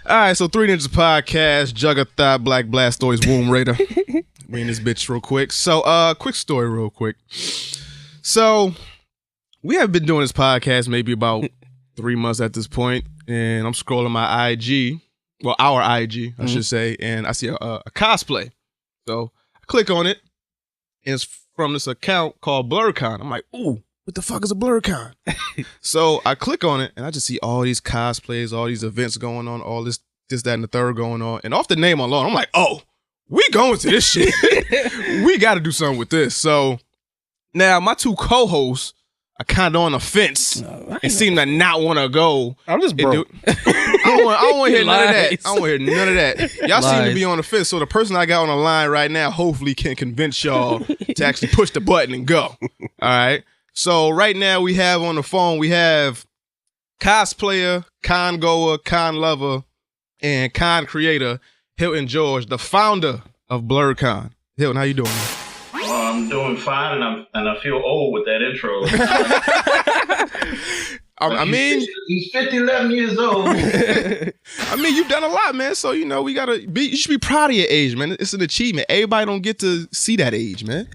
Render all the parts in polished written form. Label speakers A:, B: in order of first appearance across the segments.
A: All right, so Three Ninjas Podcast, Juggerthigh, Black Blastoise, Womb Raider. We in this bitch real quick. So, quick story real quick. So, we have been doing this podcast maybe about 3 months at this point, and I'm scrolling my IG, well, our IG, I should say, and I see a cosplay. So, I click on it, and it's from this account called BlerDCon. I'm like, ooh, what the fuck is a BlerDCon? So I click on it and I just see all these cosplays, all these events going on, all this, that, and the third going on. And off the name alone, I'm like, oh, we going to this shit. We got to do something with this. So now my two co-hosts are kind of on the fence and seem to not want to go.
B: I'm just broke.
A: I don't want to hear none of that. I don't want to hear none of that. Y'all seem to be on the fence. So the person I got on the line right now hopefully can convince y'all to actually push the button and go. All right. So right now we have on the phone, we have cosplayer, con goer, con lover, and con creator, Hilton George, the founder of BlerDCon. Hilton, how you doing?
C: I'm doing fine, and I feel old with that intro.
A: I mean,
C: he's 11 years old.
A: I mean, you've done a lot, man. So you know, you should be proud of your age, man. It's an achievement. Everybody don't get to see that age, man.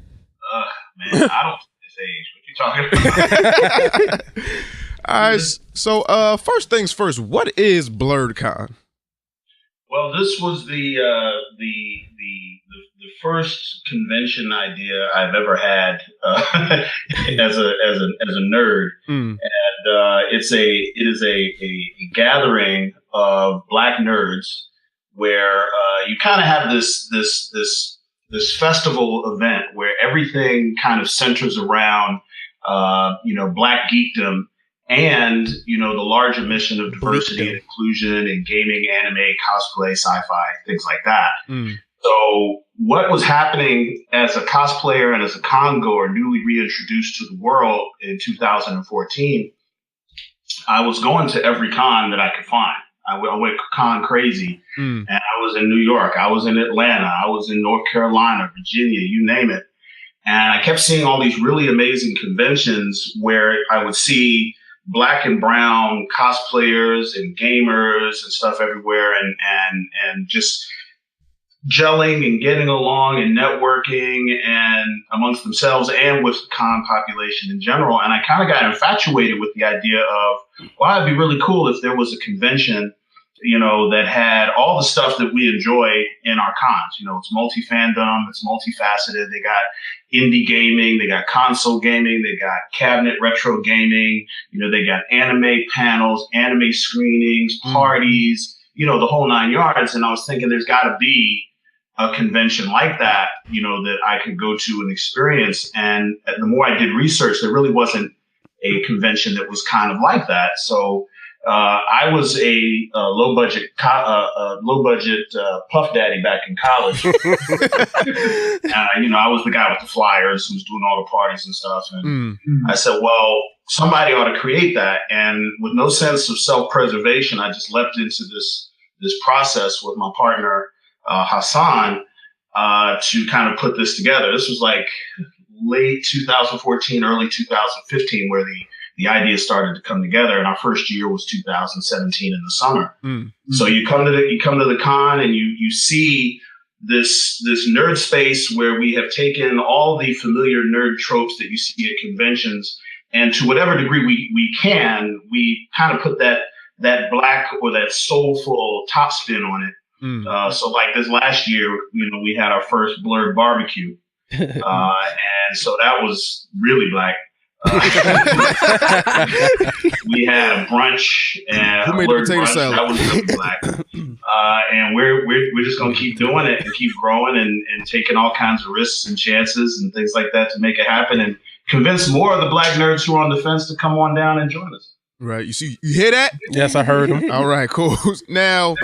C: Man, I don't see this age. Talking about.
A: All right. So, first things first. What is BlerDCon?
C: Well, this was the first convention idea I've ever had as a nerd, and it is a gathering of Black nerds where you kind of have this festival event where everything kind of centers around Black geekdom and, the larger mission of diversity and inclusion in gaming, anime, cosplay, sci-fi, things like that. So what was happening as a cosplayer and as a con goer newly reintroduced to the world in 2014, I was going to every con that I could find. I went con crazy, and I was in New York, I was in Atlanta, I was in North Carolina, Virginia, you name it. And I kept seeing all these really amazing conventions where I would see Black and brown cosplayers and gamers and stuff everywhere, and just gelling and getting along and networking and amongst themselves and with the con population in general. And I kind of got infatuated with the idea of, wow, it'd be really cool if there was a convention, that had all the stuff that we enjoy in our cons. It's multi-fandom, it's multifaceted. They got indie gaming, they got console gaming, they got cabinet retro gaming, they got anime panels, anime screenings, parties, the whole 9 yards. And I was thinking there's got to be a convention like that, that I could go to and experience. And the more I did research, there really wasn't a convention that was kind of like that. So I was a low budget puff daddy back in college. I was the guy with the flyers who was doing all the parties and stuff. And I said, well, somebody ought to create that. And with no sense of self-preservation, I just leapt into this process with my partner, Hassan, to kind of put this together. This was like late 2014, early 2015, where the idea started to come together, and our first year was 2017 in the summer. So you come to the con and you see this nerd space where we have taken all the familiar nerd tropes that you see at conventions, and to whatever degree we kind of put that Black or that soulful top spin on it. So like this last year, we had our first Blerd barbecue, and so that was really Black. We had a brunch and
A: who made the potato salad?
C: That was really Black. And we're just gonna keep doing it and keep growing and taking all kinds of risks and chances and things like that to make it happen and convince more of the Black nerds who are on the fence to come on down and join us.
A: Right. You hear that?
B: Yes, I heard him.
A: All right, cool. Now,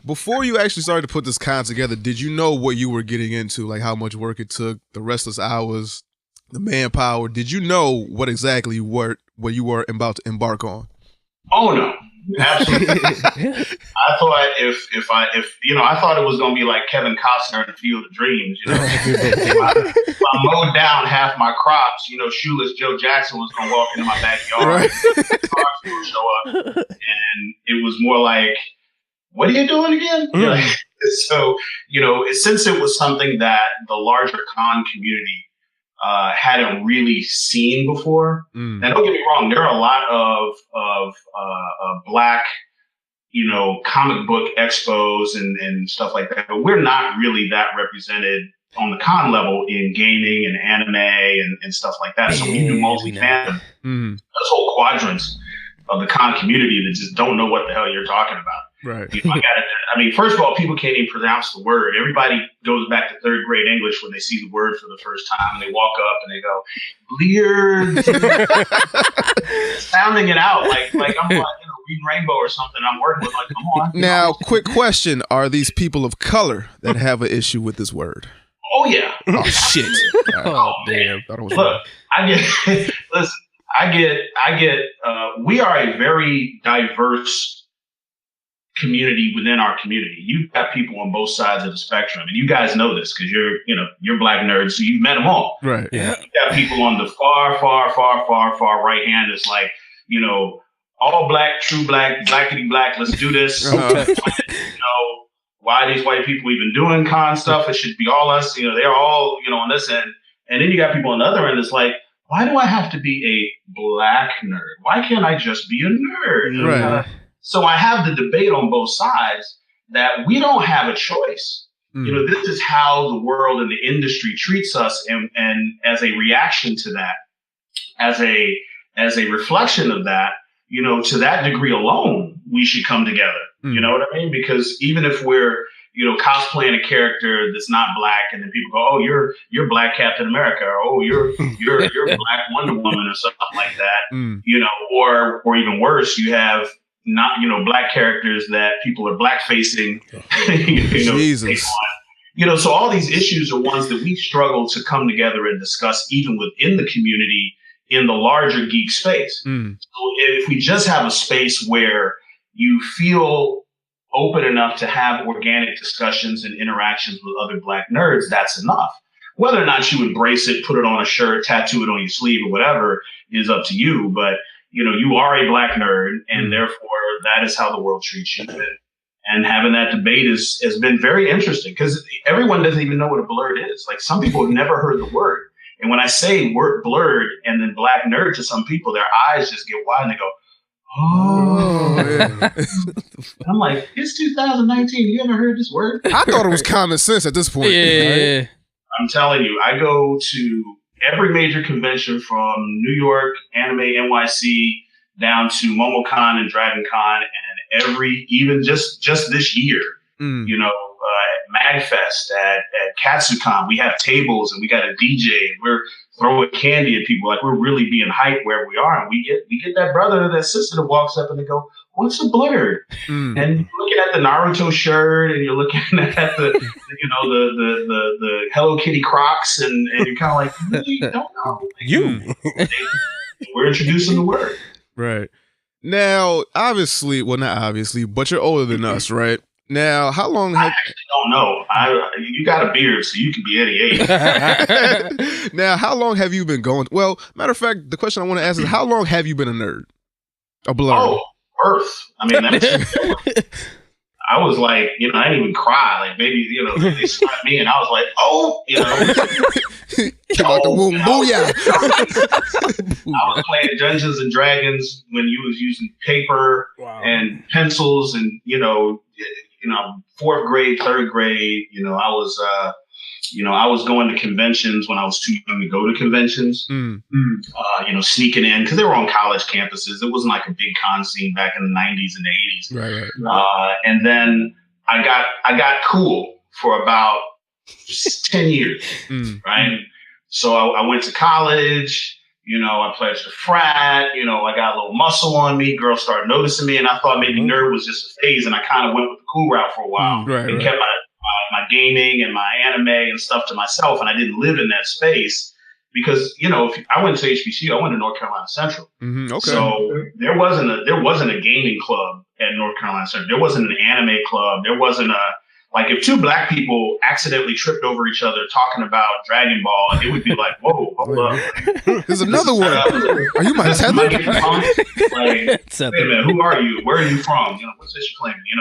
A: before you actually started to put this con together, did you know what you were getting into? Like how much work it took, the restless hours, the manpower? Did you know what exactly what you were about to embark on?
C: Oh no, absolutely. I thought if I thought it was gonna be like Kevin Costner in the Field of Dreams. If I mowed down half my crops, shoeless Joe Jackson was gonna walk into my backyard. Right. Cars would show up, and it was more like, what are you doing again? So, since it was something that the larger con community hadn't really seen before. And don't get me wrong, there are a lot of black, comic book expos and stuff like that, but we're not really that represented on the con level in gaming and anime and stuff like that. So we do multi-fandom. There's whole quadrants of the con community that just don't know what the hell you're talking about.
A: Right.
C: First of all, people can't even pronounce the word. Everybody goes back to third grade English when they see the word for the first time. They walk up and they go, Bleard. Sounding it out like I'm reading Rainbow or something. I'm working with like, come on.
A: Now, quick question. Are these people of color that have an issue with this word?
C: Oh, yeah.
A: Oh, shit.
B: Oh, damn.
C: Look, we are a very diverse community within our community. You've got people on both sides of the spectrum, and you guys know this because you're black nerds, so you've met them all.
A: Right.
B: Yeah.
C: You've got people on the far right hand. It's like, all black, true black, blackity black. Let's do this. Why are these white people even doing con stuff? It should be all us. They're all on this end, and then you got people on the other end. It's like, why do I have to be a black nerd? Why can't I just be a nerd?
A: Right.
C: So I have the debate on both sides that we don't have a choice. This is how the world and the industry treats us. And as a reaction to that, as a reflection of that, to that degree alone, we should come together. You know what I mean? Because even if we're, cosplaying a character that's not black, and then people go, oh, you're Black Captain America, or oh, you're Black Wonder Woman or something like that, or even worse, you have not, black characters that people are black facing,
A: Jesus.
C: So all these issues are ones that we struggle to come together and discuss even within the community in the larger geek space. So if we just have a space where you feel open enough to have organic discussions and interactions with other black nerds, that's enough. Whether or not you embrace it, put it on a shirt, tattoo it on your sleeve or whatever is up to you. But you are a black nerd, and therefore that is how the world treats you. And having that debate has been very interesting because everyone doesn't even know what a blerd is. Like, some people have never heard the word. And when I say word blerd and then black nerd to some people, their eyes just get wide and they go, oh. Yeah. I'm like, it's 2019. You ever heard this word?
A: I thought it was common sense at this point.
B: Yeah.
A: Right?
C: I'm telling you, I go to every major convention from New York, Anime NYC, down to MomoCon and DragonCon, and even just this year, at MagFest, at KatsuCon, we have tables and we got a DJ and we're throwing candy at people. Like, we're really being hyped wherever we are. And we get that brother or that sister that walks up and they go, what's a blerd? And you're looking at the Naruto shirt and you're looking at the Hello Kitty Crocs and you're kind of like, you don't know. We're introducing the word.
A: Right. Now, obviously, well, not obviously, but you're older than us, right? Now, how long have... I
C: actually don't know. You got a beard, so you can be any age.
A: Now, how long have you been going? Well, matter of fact, the question I want to ask is, how long have you been a nerd? A blerd?
C: Oh, birth. I mean, I was like, I didn't even cry. Like, baby, they slapped me, and I was like, oh,
A: Came out the womb, booyah.
C: I was playing Dungeons and Dragons when you was using paper and pencils, and fourth grade, third grade. I was going to conventions when I was too young to go to conventions. Sneaking in because they were on college campuses. It wasn't like a big con scene back in the 90s and the 80s.
A: Right.
C: And then I got cool for about 10 years. Right. So I went to college. I pledged a frat. I got a little muscle on me. Girls started noticing me, and I thought maybe nerd was just a phase. And I kind of went with the cool route for a while and kept my gaming and my anime and stuff to myself. And I didn't live in that space because, if I went to HBCU, I went to North Carolina Central. Okay. So there wasn't a gaming club at North Carolina Central. There wasn't an anime club. There wasn't like if two black people accidentally tripped over each other talking about Dragon Ball, it would be like, whoa, hold up.
A: There's another one. Are you my tether?
C: Like, wait a minute, who are you? Where are you from? You know, what's this you're claiming? You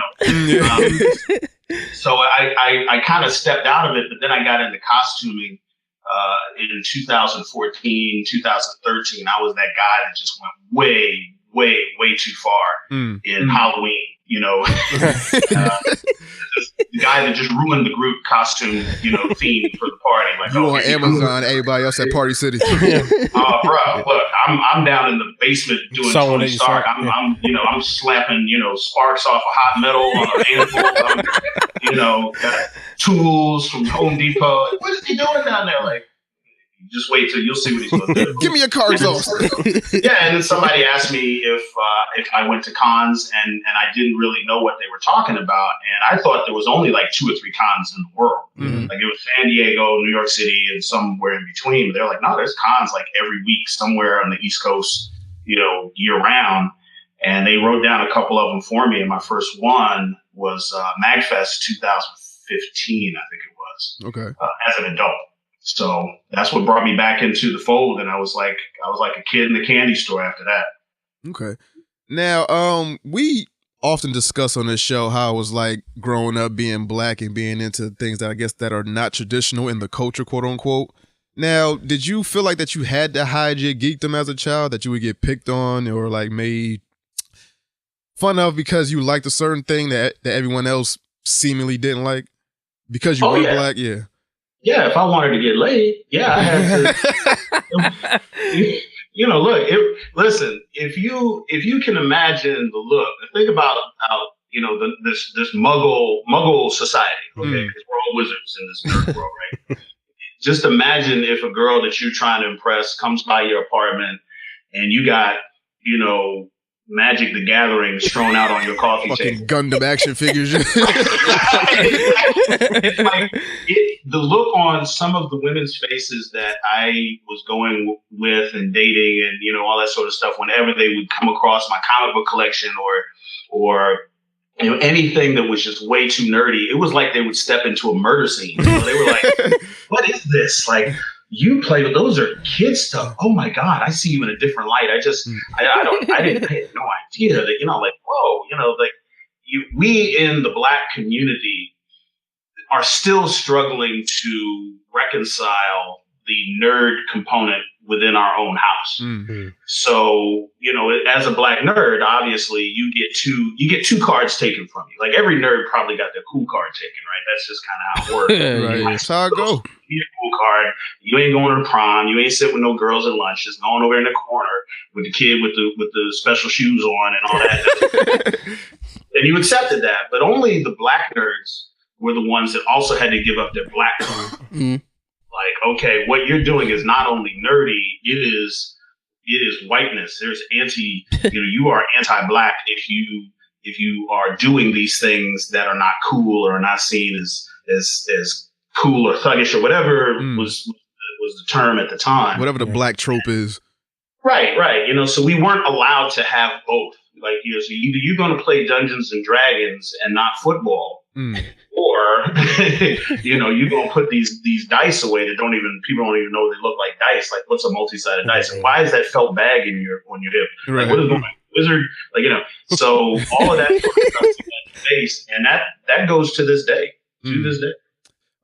C: know. So I kind of stepped out of it, but then I got into costuming in 2014, 2013. I was that guy that just went way too far in Halloween. You know, the guy that just ruined the group costume, you know, theme for the party. Like,
A: you on Amazon, everybody else at Party City.
C: Bro, look, I'm down in the basement doing Tony Stark. I'm slapping, you know, sparks off a hot metal on an anvil. You know, got tools from Home Depot. What is he doing down there? Like, just wait till you'll see what he's going to do.
A: Give me your cards off.
C: Yeah, and then somebody asked me if I went to cons, and I didn't really know what they were talking about, and I thought there was only like 2 or 3 cons in the world. Like it was San Diego, New York City, and somewhere in between. But they're like, no, there's cons like every week somewhere on the East Coast, you know, year round. And they wrote down a couple of them for me, and my first one was MagFest 2015, I think it was.
A: Okay.
C: As an adult. So that's what brought me back into the fold, and I was like a kid in the candy store after that.
A: Okay. Now, we often discuss on this show how it was like growing up being black and being into things that I guess that are not traditional in the culture, quote unquote. Now, did you feel like that you had to hide your geekdom as a child, that you would get picked on or like made fun of because you liked a certain thing that everyone else seemingly didn't like because you were black? Yeah.
C: Yeah, if I wanted to get laid, I had to. You know, look. Listen, if you can imagine the look, think about how this Muggle society. Okay, because we're all wizards in this nerd world, right? Just imagine if a girl that you're trying to impress comes by your apartment and you got, you know, Magic the Gathering strewn out on your coffee table.
A: Gundam action figures.
C: The look on some of the women's faces that I was going with and dating and, you know, all that sort of stuff, whenever they would come across my comic book collection or you know, anything that was just way too nerdy, it was like they would step into a murder scene. You know, they were like, what is this? Like, you play with those are kid stuff. Oh my God, I see you in a different light. I had no idea that, you know, like, whoa, you know, like we in the black community are still struggling to reconcile the nerd component within our own house. So, you know, as a black nerd, obviously you get two cards taken from you. Like every nerd probably got their cool card taken, right? That's just kind of how it works.
A: Right. That's how it goes.
C: You get a cool card. You ain't going to the prom. You ain't sitting with no girls at lunch. Just going over in the corner with the kid with the special shoes on and all that. And you accepted that, but only the black nerds were the ones that also had to give up their black card. Like, okay, what you're doing is not only nerdy, it is whiteness. There's you are anti-black if you are doing these things that are not cool or are not seen as cool or thuggish or whatever was the term at the time.
A: Whatever the black trope is.
C: Right. You know, so we weren't allowed to have both. Like, you know, so either you're going to play Dungeons and Dragons and not football, or you know, you're going to put these dice away that people don't even know they look like dice. Like, what's a multi-sided dice? And why is that felt bag on your hip?
A: Right.
C: Like, what is going on? Wizard? Like, you know. So all of that sort of stuff in that face, and that goes to this day. To this day.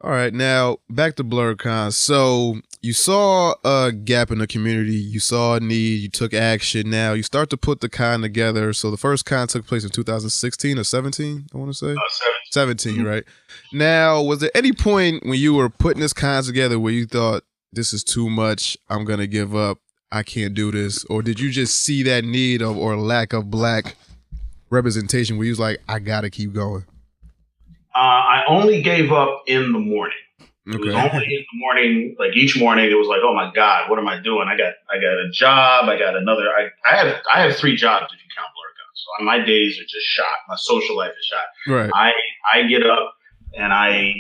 A: All right, now back to BlerDCon. So you saw a gap in the community, you saw a need, you took action. Now you start to put the con together. So the first con took place in 2016 or 17, I want to say? 17, right? Now, was there any point when you were putting this con together where you thought, this is too much, I'm going to give up, I can't do this? Or did you just see that need or lack of black representation where you was like, I got to keep going?
C: I only gave up in the morning. It was only in the morning. Like each morning, it was like, oh my God, what am I doing? I got a job. I got another. I have 3 jobs if you count BlerDCon. So my days are just shot. My social life is shot.
A: Right.
C: I get up and I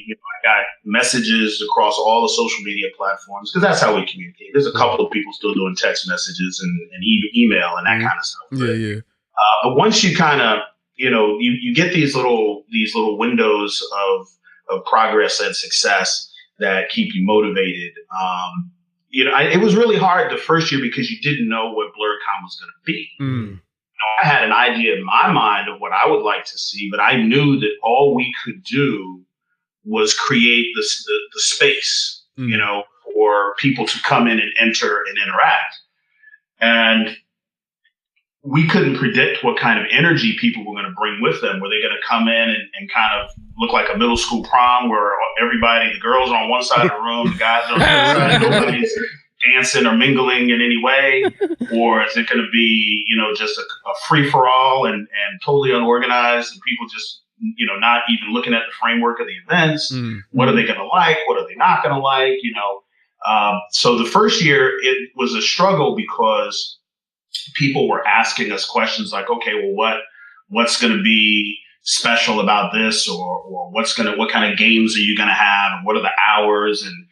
C: got messages across all the social media platforms because that's how we communicate. There's a couple of people still doing text messages and email and that kind of stuff.
A: Yeah.
C: But once you kind of you get these little windows of progress and success that keep you motivated. It was really hard the first year because you didn't know what BlerDCon was going to be. I had an idea in my mind of what I would like to see, but I knew that all we could do was create the space, for people to come in and enter and interact. And we couldn't predict what kind of energy people were going to bring with them. Were they going to come in and kind of look like a middle school prom where the girls are on one side of the room, the guys are on the other side, nobody's dancing or mingling in any way? Or is it going to be, just a free-for-all and totally unorganized and people just, not even looking at the framework of the events? What are they going to like? What are they not going to like? So the first year it was a struggle because people were asking us questions like, okay, well, what's going to be special about this, or what kind of games are you going to have, and what are the hours, and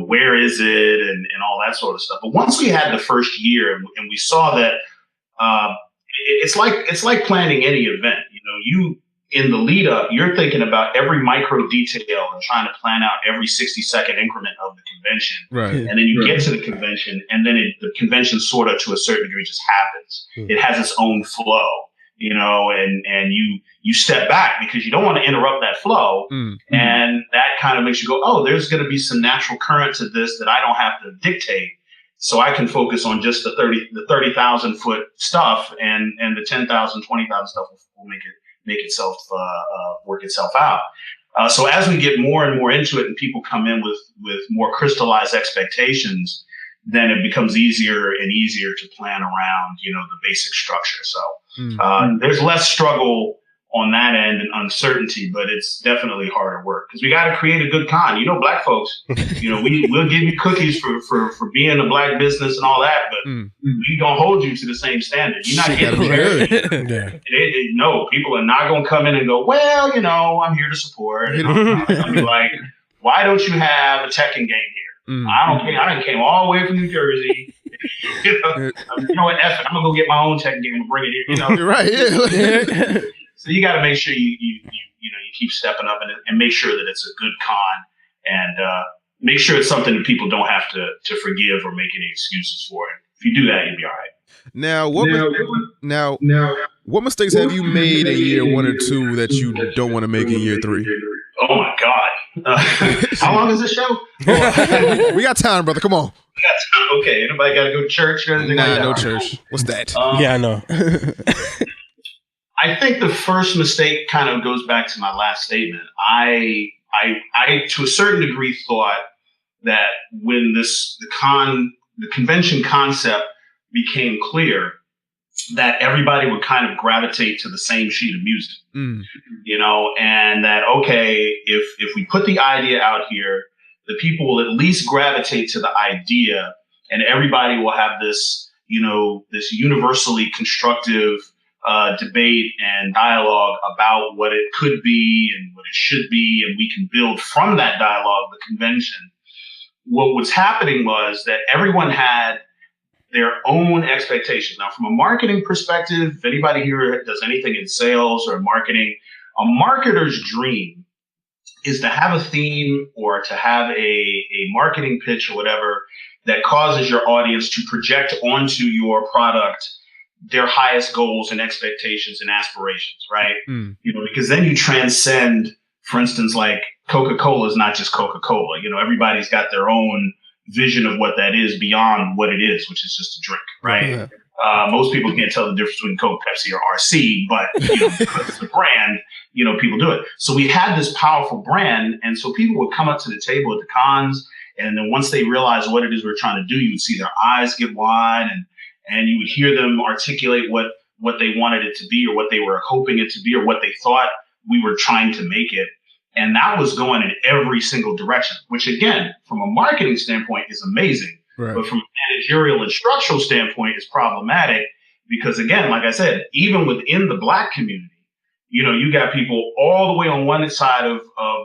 C: where is it, and all that sort of stuff. But once we had the first year and we saw that, it's like planning any event. In the lead up, you're thinking about every micro detail and trying to plan out every 60-second increment of the convention. Right. And then you get to the convention, and then the convention sort of to a certain degree just happens. It has its own flow, and you step back because you don't want to interrupt that flow. And that kind of makes you go, oh, there's going to be some natural current to this that I don't have to dictate. So I can focus on just the 30,000 foot stuff, and the 10,000, 20,000 stuff will make itself work itself out. So as we get more and more into it, and people come in with more crystallized expectations, then it becomes easier and easier to plan around, the basic structure. So there's less struggle on that end and uncertainty, but it's definitely harder work because we got to create a good con. Black folks, we'll give you cookies for being a black business and all that, but we gonna hold you to the same standard. You're not getting there. No, people are not gonna come in and go, well, I'm here to support. I'll be like, why don't you have a Tekken game here? I don't care. I came all the way from New Jersey. What? F it. I'm gonna go get my own Tekken game and bring it here.
A: You're right. Yeah.
C: So you got to make sure you keep stepping up and make sure that it's a good con, and make sure it's something that people don't have to forgive or make any excuses for it. If you do that, you'll be all right.
A: Now, what mistakes have you made in year 1 or 2 that you don't want to make in year 3?
C: Oh my God! How long is this show?
A: We got time, brother. Come on.
C: Okay. Anybody got to go to church or anything?
A: Nah, no church. What's that?
B: Yeah, I know.
C: I think the first mistake kind of goes back to my last statement. I to a certain degree thought that when the convention concept became clear, that everybody would kind of gravitate to the same sheet of music, and that, okay, if we put the idea out here, the people will at least gravitate to the idea, and everybody will have this, this universally constructive debate and dialogue about what it could be and what it should be, and we can build from that dialogue the convention. What was happening was that everyone had their own expectations. Now, from a marketing perspective, if anybody here does anything in sales or marketing, a marketer's dream is to have a theme or to have a marketing pitch or whatever that causes your audience to project onto your product their highest goals and expectations and aspirations, right? Because then you transcend, for instance, like Coca-Cola is not just Coca-Cola. Everybody's got their own vision of what that is beyond what it is, which is just a drink, right? Yeah. Most people can't tell the difference between Coke, Pepsi, or RC, but because it's a brand, people do it. So we had this powerful brand, and so people would come up to the table at the cons, and then once they realized what it is we're trying to do, you would see their eyes get wide, and you would hear them articulate what they wanted it to be, or what they were hoping it to be, or what they thought we were trying to make it. And that was going in every single direction, which again, from a marketing standpoint is amazing. Right. But from a managerial and structural standpoint is problematic because, again, like I said, even within the Black community, you got people all the way on one side of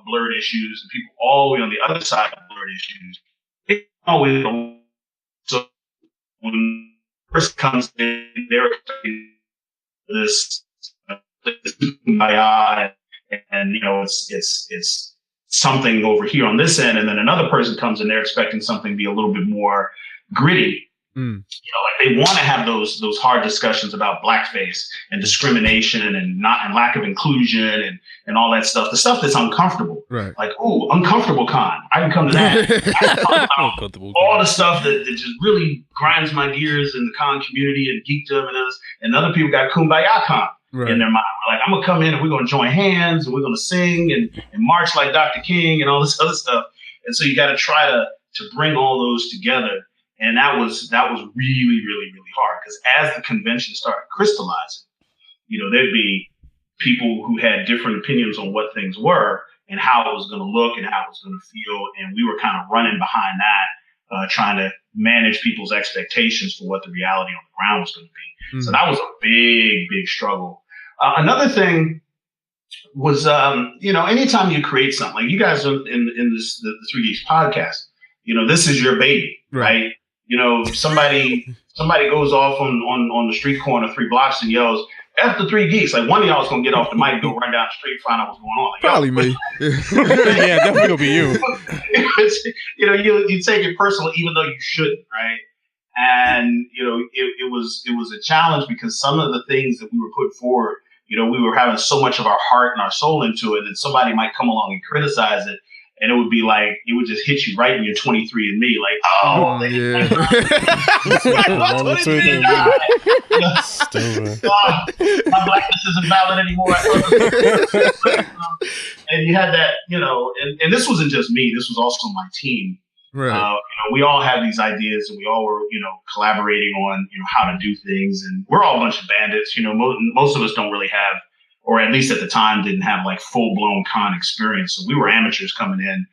C: blurred issues and people all the way on the other side of blurred issues. It always, so when person comes in, they're expecting this and it's something over here on this end, and then another person comes and they're expecting something to be a little bit more gritty. Like they want to have those hard discussions about blackface and discrimination and lack of inclusion and all that stuff. The stuff that's uncomfortable,
A: right?
C: Like, ooh, uncomfortable con. I can come to that. I can talk about all the stuff that just really grinds my gears in the con community and geekdom and others. And other people got kumbaya con in their mind. Like, I'm gonna come in and we're gonna join hands and we're gonna sing and march like Dr. King and all this other stuff. And so you got to try to bring all those together. And that was really, really, really hard, because as the convention started crystallizing, there'd be people who had different opinions on what things were and how it was going to look and how it was going to feel. And we were kind of running behind that, trying to manage people's expectations for what the reality on the ground was going to be. So that was a big, big struggle. Another thing was, anytime you create something, like you guys in this, the 3 Geeks podcast, this is your baby, right? Somebody goes off on the street corner 3 blocks and yells, F the 3 Geeks. Like, one of y'all is going to get off the mic and go run down the street, find out what's going on. Like,
A: probably me.
B: Yeah, definitely gonna be you.
C: You take it personal, even though you shouldn't, right? And, it was a challenge, because some of the things that we were putting forward, we were having so much of our heart and our soul into it that somebody might come along and criticize it. And it would be like, it would just hit you right in your 23andMe, like, oh,
A: yeah.
C: My blackness isn't valid anymore. And you had that, and this wasn't just me. This was also my team.
A: Right.
C: We all had these ideas, and we all were, collaborating on, how to do things. And we're all a bunch of bandits. Most of us don't really have, or at least at the time, didn't have like full blown con experience. So we were amateurs coming in,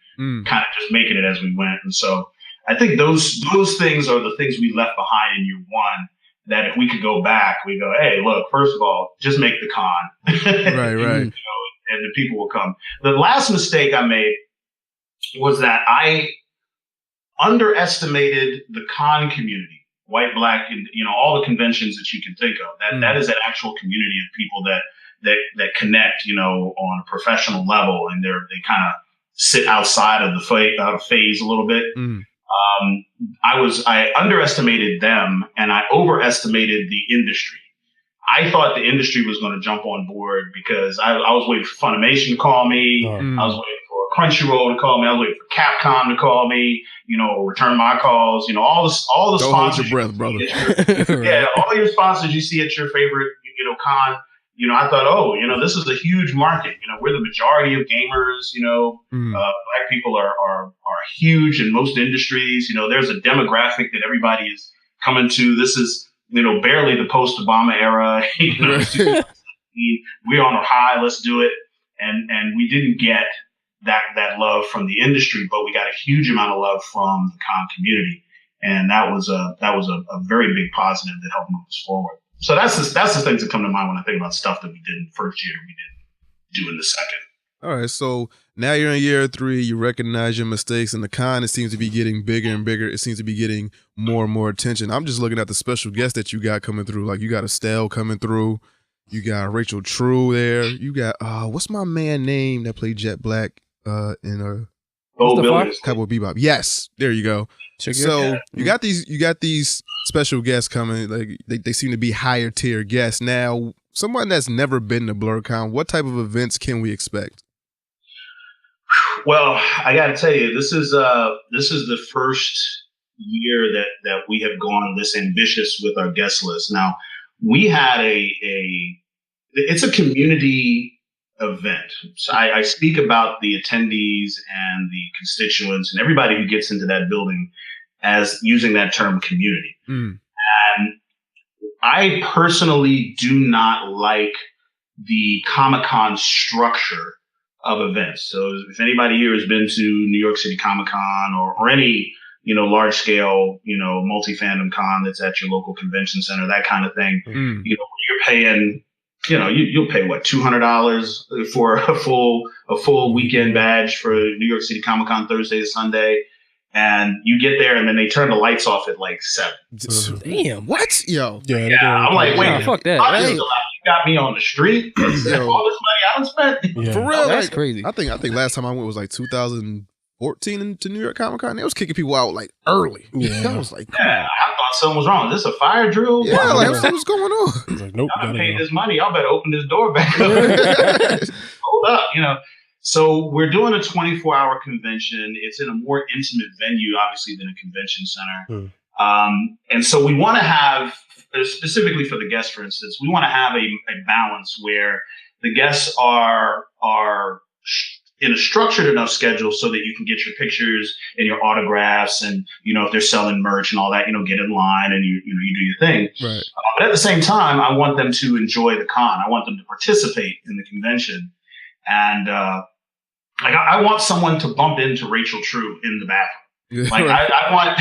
C: kind of just making it as we went. And so I think those things are the things we left behind in year one, that if we could go back, we go, hey, look, first of all, just make the con.
A: Right.
C: And the people will come. The last mistake I made was that I underestimated the con community, white, black, and, all the conventions that you can think of. That is an actual community of people that connect, on a professional level, and they kind of sit outside of the phase a little bit. I underestimated them, and I overestimated the industry. I thought the industry was going to jump on board, because I was waiting for Funimation to call me. I was waiting for Crunchyroll to call me. I was waiting for Capcom to call me, return my calls, all the sponsors.
A: Don't hold your breath, brother.
C: Yeah, all your sponsors you see at your favorite, con. I thought, this is a huge market. We're the majority of gamers. Black people are huge in most industries. There's a demographic that everybody is coming to. This is, barely the post-Obama era. We're on a high. Let's do it. And we didn't get that love from the industry, but we got a huge amount of love from the con community, and that was a very big positive that helped move us forward. So that's the things that come to mind when I think about stuff that we did in the first year, we didn't do in the second.
A: All right, so now you're in year 3. You recognize your mistakes, and the con, it seems to be getting bigger and bigger. It seems to be getting more and more attention. I'm just looking at the special guests that you got coming through. Like, you got Estelle coming through. You got Rachel True there. You got what's my man name that played Jet Black in Cowboy Bebop? Yes, there you go. So you got these special guests coming. Like, they seem to be higher tier guests. Now, someone that's never been to BlerDCon, what type of events can we expect?
C: Well, I got to tell you, this is the first year that we have gone this ambitious with our guest list. Now, we had it's a community event. So I speak about the attendees and the constituents and everybody who gets into that building as using that term community. And I personally do not like the Comic-Con structure of events. So if anybody here has been to New York City Comic-Con or any, large scale, multi-fandom con that's at your local convention center, that kind of thing, you're paying, you'll pay what, $200 for a full weekend badge for New York City Comic-Con Thursday to Sunday. And you get there, and then they turn the lights off at like 7.
D: Damn.
A: What? Yo.
C: Yeah, I'm like, wait,
D: fuck that.
C: Hey. You got me on the street. All this money I done spent.
A: For real,
D: that's crazy.
A: I think last time I went was like 2014 into New York Comic Con. They was kicking people out like early.
B: Yeah.
A: I was like,
C: I thought something was wrong. Is this a fire drill?
A: Yeah, like what's going on?
B: Like, nope.
C: Y'all paid this money. Y'all better open this door back up. Hold up, So we're doing a 24-hour convention. It's in a more intimate venue, obviously, than a convention center. And so we want to have, specifically for the guests, for instance, we want to have a balance where the guests are in a structured enough schedule so that you can get your pictures and your autographs, and if they're selling merch and all that, get in line and you do your thing.
A: Right.
C: But at the same time, I want them to enjoy the con. I want them to participate in the convention, and I want someone to bump into Rachel True in the bathroom. Like I want,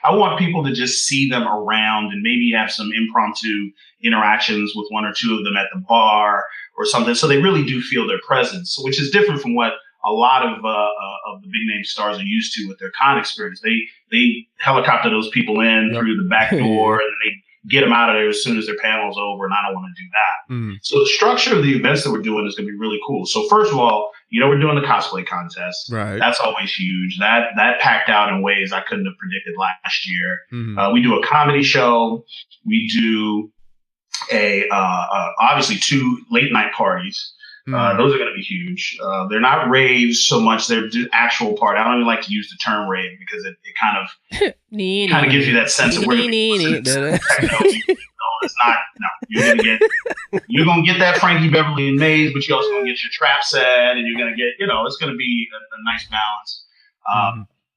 C: I want people to just see them around and maybe have some impromptu interactions with one or two of them at the bar or something. So they really do feel their presence, which is different from what a lot of the big name stars are used to with their con experience. They helicopter those people in through the back door and they get them out of there as soon as their panel's over. And I don't want to do that. So the structure of the events that we're doing is going to be really cool. So first of all, we're doing the cosplay contest. Right. That's always huge. That packed out in ways I couldn't have predicted last year. We do a comedy show. We do obviously 2 late night parties. Those are going to be huge. They're not raves so much. They're actual party. I don't even like to use the term rave because it kind of gives you that sense of where it's not. No, you're gonna get that Frankie Beverly and Maze, but you're also gonna get your trap set, and you're gonna get, it's gonna be a nice balance.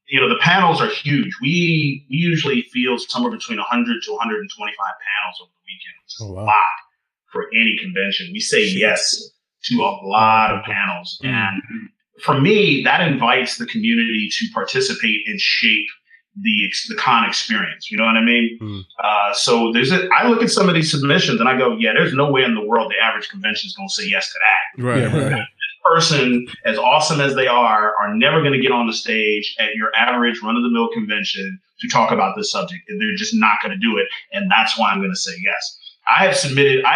C: The panels are huge. We usually field somewhere between 100 to 125 panels over the weekend, which is a lot for any convention. We say yes to a lot of panels, and for me, that invites the community to participate and shape the con experience. You know what I mean? So I look at some of these submissions and I go, yeah, there's no way in the world the average convention is going to say yes to that. Right. This person, as awesome as they are never going to get on the stage at your average run-of-the-mill convention to talk about this subject. They're just not going to do it. And that's why I'm going to say yes. I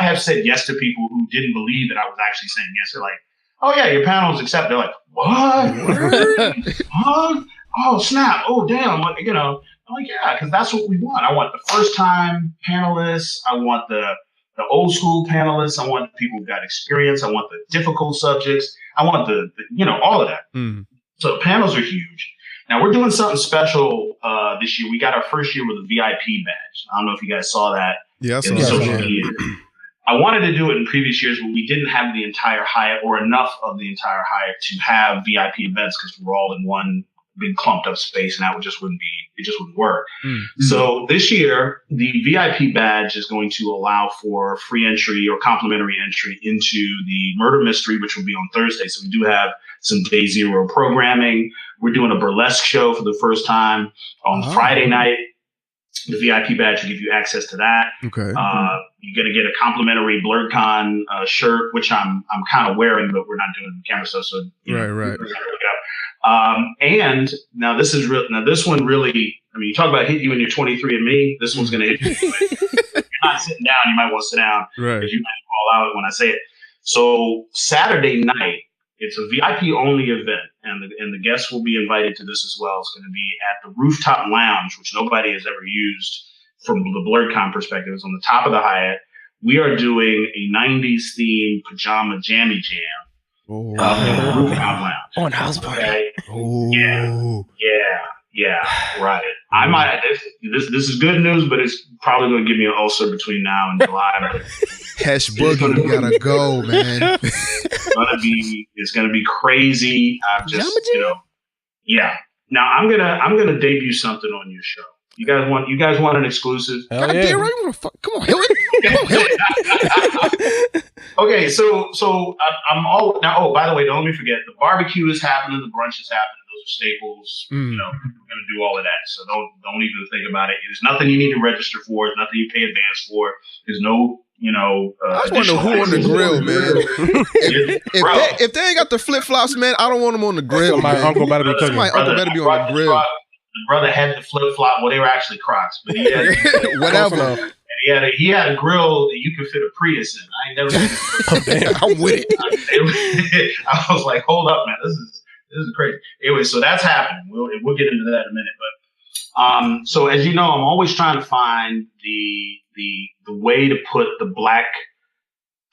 C: have said yes to people who didn't believe that I was actually saying yes. They're like, oh yeah, your panel's accepted. They're like, what? Huh? Oh, snap. Oh, damn. I'm like, yeah, because that's what we want. I want the first time panelists. I want the old school panelists. I want people who've got experience. I want the difficult subjects. I want the all of that. So panels are huge. Now we're doing something special this year. We got our first year with a VIP badge. I don't know if you guys saw that.
A: Yeah,
C: in social media. I wanted to do it in previous years, but we didn't have the entire Hyatt or enough of the entire Hyatt to have VIP events because we're all in one big clumped up space, and that just wouldn't work. So this year, the VIP badge is going to allow for free entry or complimentary entry into the murder mystery, which will be on Thursday. So we do have some day 0 programming. We're doing a burlesque show for the first time on Friday night. The VIP badge will give you access to that. Okay. You're going to get a complimentary BlerDCon shirt, which I'm kind of wearing, but we're not doing camera stuff. So right. And now this is real. Now this one really, you talk about hit you when you're 23 and me. This one's going to hit you. If you're not sitting down, you might want to sit down. Right. Because you might fall out when I say it. So Saturday night, it's a VIP only event, and the guests will be invited to this as well. It's going to be at the Rooftop Lounge, which nobody has ever used from the BlerDCon perspective. It's on the top of the Hyatt. We are doing a 90s themed pajama jammy jam. Rooftop Lounge.
D: On house party. Okay?
C: Yeah, right. I might. This is good news, but it's probably going to give me an ulcer between now and July.
A: Hesh Boogie, you gotta go, man.
C: It's gonna be crazy. I'm just, yeah. Now I'm gonna debut something on your show. You guys want an exclusive?
A: God damn right, come on, Hilton.
C: Okay, so I'm all now. Oh, by the way, don't let me forget, the barbecue is happening, the brunch is happening. Those are staples. We're gonna do all of that. So don't even think about it. There's nothing you need to register for. There's nothing you pay advance for. There's no
A: I just want to know who on the grill, man. if they ain't got the flip flops, man, I don't want them on the grill.
B: My uncle better be cooking.
A: My uncle better be on the grill.
C: The brother had the flip flop. Well, they were actually Crocs, but he had
A: whatever.
C: And he had a grill that you could fit a Prius in. I ain't never.
A: I'm with it.
C: I was like, hold up, man, this is crazy. Anyway, so that's happening. We'll get into that in a minute, but so as you know, I'm always trying to find the way to put the black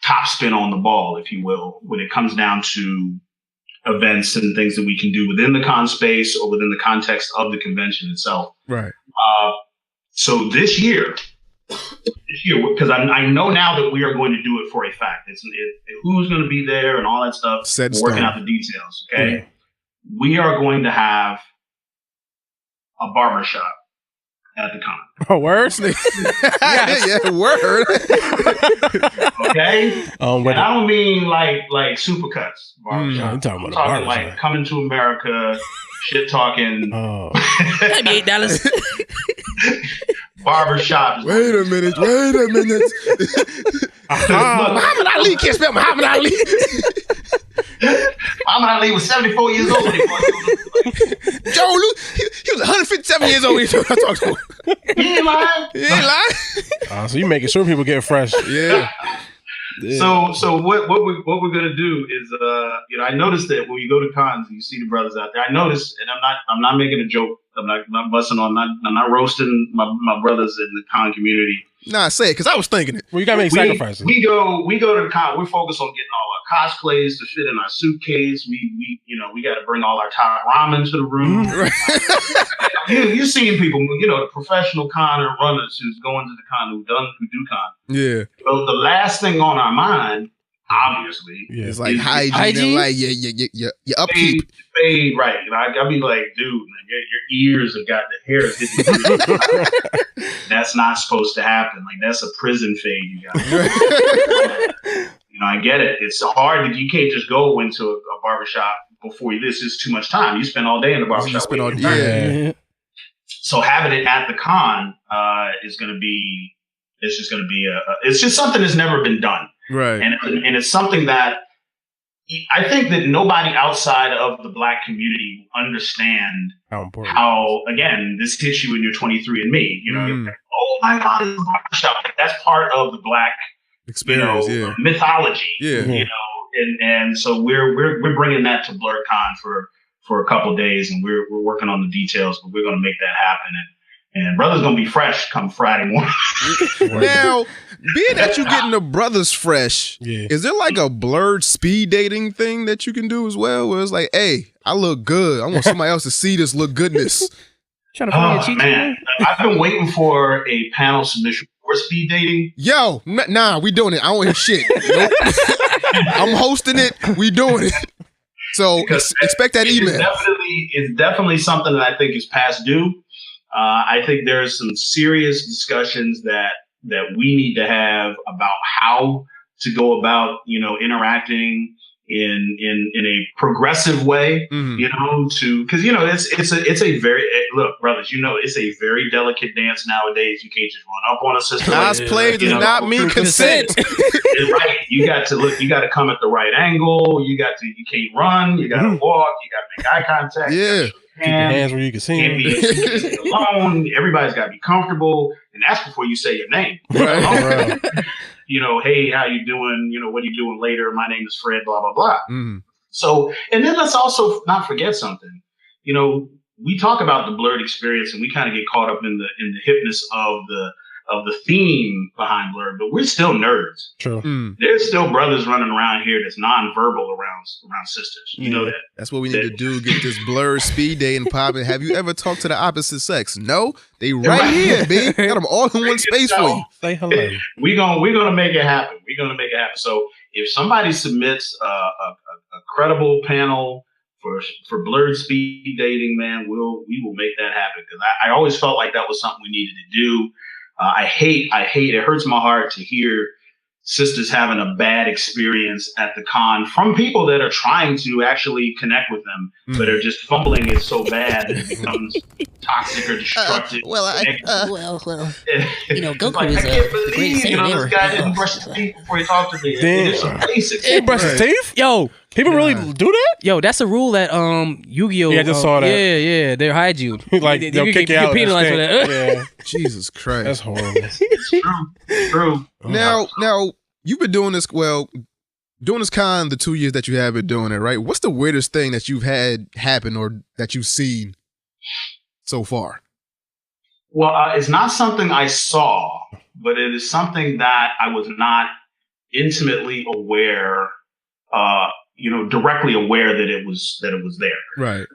C: top spin on the ball, if you will, when it comes down to events and things that we can do within the con space or within the context of the convention itself.
A: Right.
C: So this year, because I know now that we are going to do it for a fact. It's who's going to be there and all that stuff. We're working out the details. Okay. Yeah. We are going to have a barbershop at the con.
B: Oh, word?
A: Yeah, word.
C: Okay? And I don't mean like supercuts barbershop.
B: I'm talking about
C: I'm talking like Coming to America, shit talking.
D: Maybe $8.
C: Barbershop.
A: Wait a minute. Muhammad Ali can't spell Muhammad Ali.
C: Muhammad Ali was 74 years old when he
A: Joe Louis, he was 157 years old when he talked to him.
C: He ain't lying.
B: So you making sure people get fresh.
A: Yeah.
C: So what we're gonna do is I noticed that when you go to cons and you see the brothers out there, I noticed, and I'm not making a joke. I'm not busting on. I'm not roasting my brothers in the con community.
A: Nah, say it, because I was thinking it.
B: Well, you gotta make sacrifices.
C: We go to the con. We're focused on getting all our cosplays to fit in our suitcase. We got to bring all our Thai ramen to the room. You've seen people, the professional con runners who's going to the con who do con.
A: Yeah.
C: So the last thing on our mind, obviously,
A: it's like hygiene. And like your upkeep.
C: Fade, right. I'll be like, dude, man, your ears have got the hair. That's not supposed to happen. Like, that's a prison fade you got. I get it. It's hard that you can't just go into a barbershop before this is too much time. You spend all day in the barbershop. So having it at the con is going to be, it's just something that's never been done.
A: Right.
C: And it's something that I think that nobody outside of the Black community will understand how, again, this hits you when you're 23 and me. Like, oh my God, it's a barbershop. That's part of the Black experience, mythology. Yeah. And so we're bringing that to BlerDCon for a couple of days, and we're working on the details, but we're going to make that happen. And brother's gonna be fresh come Friday morning.
A: Now, being that you getting the brothers fresh, is there like a blurred speed dating thing that you can do as well? Where it's like, hey, I look good. I want somebody else to see this look goodness.
D: Trying to find a cheat
C: man, I've been waiting for a panel submission for speed dating.
A: Yo, nah, we doing it. I don't hear shit. Nope. I'm hosting it. We doing it. So expect that email.
C: It's definitely something that I think is past due. I think there's some serious discussions that we need to have about how to go about, interacting in a progressive way, because it's a very, look, brothers, it's a very delicate dance nowadays. You can't just run up on a sister.
A: Cosplay does not mean consent.
C: Right. You got to come at the right angle. You can't run. You got to walk. You got to make eye contact.
A: Yeah.
B: Keep your hands where you can see them.
C: Can't be alone. Everybody's got to be comfortable, and that's before you say your name.
A: Right.
C: Hey, how you doing? What are you doing later? My name is Fred. Blah blah blah. So, and then let's also not forget something. We talk about the blurred experience, and we kind of get caught up in the hipness of the theme behind Blurred, but we're still nerds.
B: True.
C: There's still brothers running around here that's nonverbal around sisters. You know that.
A: That's what we need to do. Get this Blurred speed dating popping. Have you ever talked to the opposite sex? No, they right here, B. Got them all in one space for you.
B: Say hello.
C: We're gonna make it happen. We're gonna make it happen. So if somebody submits a credible panel for Blurred speed dating, man, we will make that happen, because I always felt like that was something we needed to do. I hate, it hurts my heart to hear sisters having a bad experience at the con from people that are trying to actually connect with them, but are just fumbling it so bad that it becomes toxic or destructive.
D: Goku
C: Like,
D: is
C: I can't
D: the greatest
C: believe,
D: Saiyan ever.
C: this guy didn't brush his teeth before he talked to me.
B: Damn.
C: It's some basics.
B: He brushed his teeth?
D: Yo,
B: People really do that?
D: yo, that's a rule that Yu-Gi-Oh.
B: Yeah, I just saw that.
D: Yeah, they hide you.
B: Like, they'll kick you out.
D: penalized for that.
B: Yeah,
A: Jesus Christ.
B: that's horrible.
C: True.
A: Now, you've been doing this, doing this con the 2 years that you have been doing it, right? What's the weirdest thing that you've had happen or that you've seen so far?
C: Well, it's not something I saw, but it is something that I was not intimately aware, directly aware that it was there.
A: Right.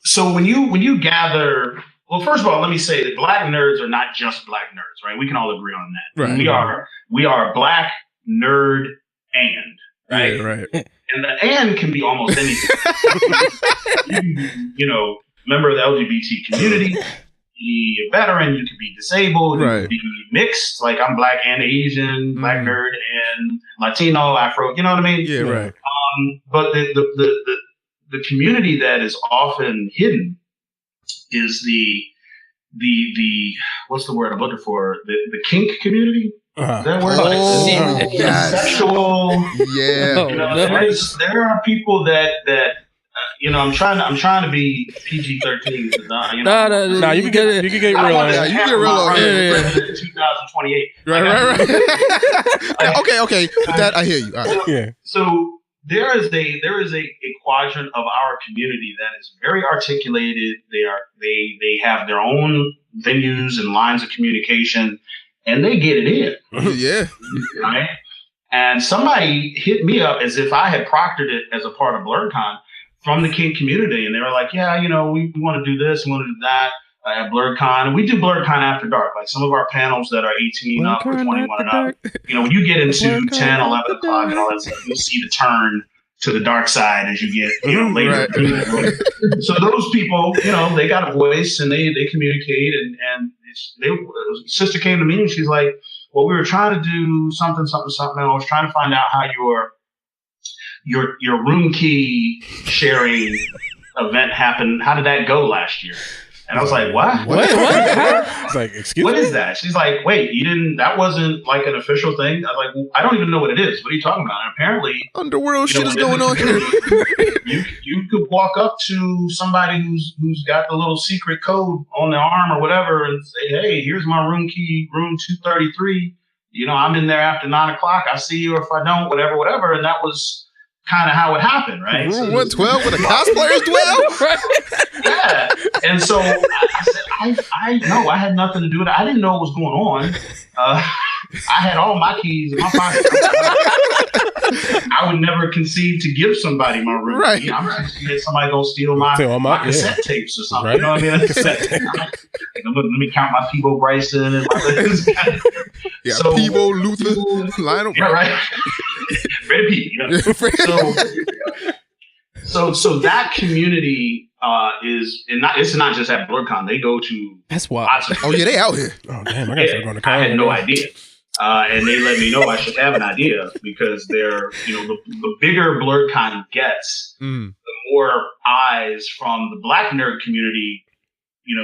C: So when you gather, well, first of all, let me say that Black nerds are not just Black nerds, right? We can all agree on that.
A: Right.
C: We are Black nerd and, right?
A: Yeah, right.
C: And the and can be almost anything. Member of the LGBT community, be a veteran, you could be disabled, you could be mixed, like I'm Black and Asian, Black nerd and Latino, Afro, you know what I mean?
A: Yeah, right.
C: But the community that is often hidden is the what's the word I'm looking for? The kink community. Is that word? Sexual.
A: Yeah.
C: There are people that I'm trying to be PG-13.
B: No, you can get real on it.
A: You can get real on
C: it. 2028.
A: Right. Okay. With that, I hear you. All right.
B: Yeah.
C: So there is a quadrant of our community that is very articulated. They have their own venues and lines of communication, and they get it in.
A: Yeah.
C: Right. And somebody hit me up as if I had proctored it as a part of BlerDCon from the kink community, and they were like, "Yeah, we want to do this, we want to do that at BlerDCon." And we do BlerDCon after dark, like some of our panels that are 18 up or 21 and up. When you get into 10, 11 o'clock and all that stuff, you'll see the turn to the dark side as you get later. Right. So those people, they got a voice and they communicate, and sister came to me and she's like, "Well, we were trying to do something, and I was trying to find out how your room key sharing event happened. How did that go last year?" And I was like, "What?
B: What? It's like, excuse me?
C: What is that?" She's like, "Wait, that wasn't like an official thing?" I was like, "Well, I don't even know what it is. What are you talking about?" And apparently,
A: underworld shit is going on here.
C: You could walk up to somebody who's got the little secret code on their arm or whatever and say, "Hey, here's my room key, room 233. I'm in there after 9 o'clock. I see you, or if I don't, whatever." And that was kind of how it happened, right?
A: Room 112 with the cosplayers dwell?
C: Yeah. And so I said, I had nothing to do with it. I didn't know what was going on. I had all my keys in my pocket. I would never conceive to give somebody my room key. I'm just scared somebody gonna steal my cassette tapes or something. Right. You know what I mean? Cassette tapes. Let me count my Peebo Bryson and my
A: Peebo, Luther, Lionel.
C: Yeah, right. Freddie P. So that community it's not just at BlerDCon. They go to
D: that's wild.
A: They out here.
B: Oh damn! I
C: had no idea. And they let me know I should have an idea because they're, the bigger BlerDCon gets, the more eyes from the Black nerd community,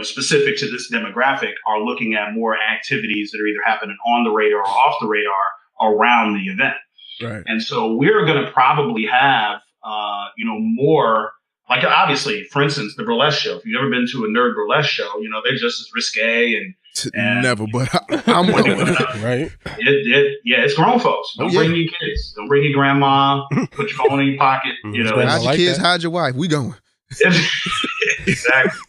C: specific to this demographic, are looking at more activities that are either happening on the radar or off the radar around the event.
A: Right.
C: And so we're going to probably have, more. Like, obviously, for instance, the burlesque show. If you've ever been to a nerd burlesque show, they're just as risque and
A: never, but I'm going.
B: Right?
C: It's grown folks. Don't bring your kids. Don't bring your grandma. Put your phone in your pocket.
A: Hide your kids, hide your wife. We going.
C: Exactly.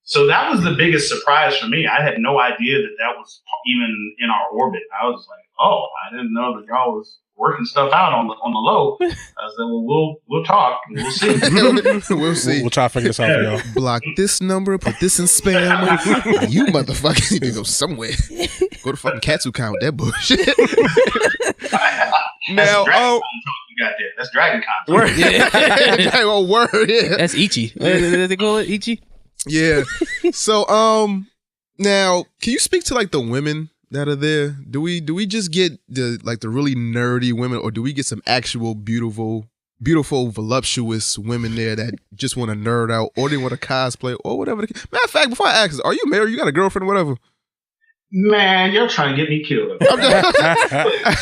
C: So that was the biggest surprise for me. I had no idea that was even in our orbit. I was like, "Oh, I didn't know that y'all was working stuff out on the low." I said, "Well, we'll talk and we'll see."
A: We'll see.
B: We'll try to figure this out for y'all.
A: Block this number, put this in spam. You motherfuckers need to go somewhere. Go to fucking Katsu count that bullshit. Now,
C: you got there. That's Dragon Con.
A: Word. Yeah. Word. Yeah.
D: That's Ichi. Did they call it Ichi?
A: Yeah. So, now, can you speak to like the women that are there, do we just get the really nerdy women, or do we get some actual beautiful, voluptuous women there that just want to nerd out, or they want to cosplay, or whatever? Matter of fact, before I ask, are you married? You got a girlfriend, or whatever?
C: Man, you're trying to get me killed.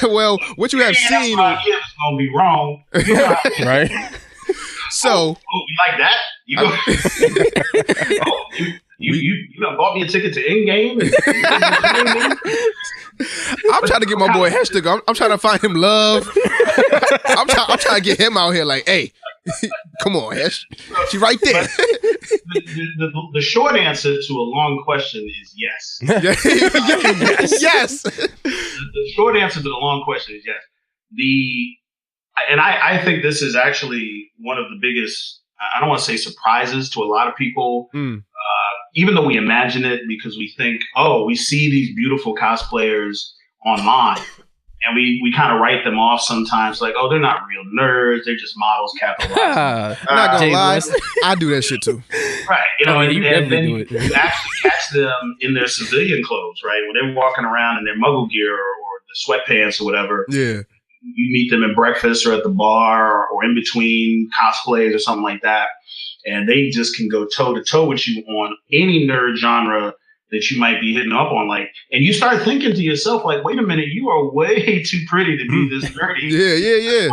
A: Well, what you have seen,
C: that's gonna be wrong,
B: right?
A: So,
C: you like that? You done bought me a ticket to Endgame?
A: I'm trying to get my boy Hesh to go. I'm trying to find him love. I'm trying to get him out here like, hey, come on, Hesh. She right there.
C: The short answer to a long question is yes.
A: Yes.
C: The short answer to the long question is yes. I think this is actually one of the biggest, I don't want to say surprises to a lot of people, even though we imagine it because we think, oh, we see these beautiful cosplayers online and we kind of write them off sometimes like, oh, they're not real nerds. They're just models capitalizing.
A: I'm not going to lie. I do that shit too.
C: Right. And then you
D: do it.
C: actually catch them in their civilian clothes, right? When they're walking around in their muggle gear or the sweatpants or whatever.
A: Yeah.
C: You meet them at breakfast or at the bar or in between cosplays or something like that. And they just can go toe to toe with you on any nerd genre that you might be hitting up on. And you start thinking to yourself, like, wait a minute, you are way too pretty to be this nerdy.
A: Yeah.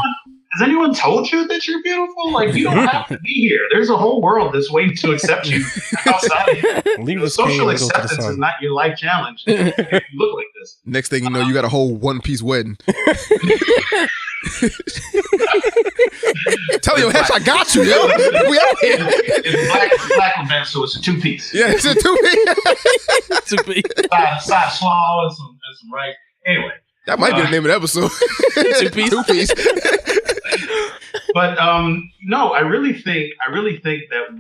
C: Has anyone told you that you're beautiful? Like, you don't have to be here. There's a whole world that's waiting to accept you outside of here. Social acceptance is not your life challenge if you look like this.
A: Next thing you know, you got a whole one-piece wedding. Tell your Hesh, I got you, yo. We out here.
C: It's black event, so it's a two-piece.
A: Yeah, it's a two-piece.
C: Side slaw and some rice. Anyway.
A: That might be the name of the episode. Two-piece.
C: But no, I really think that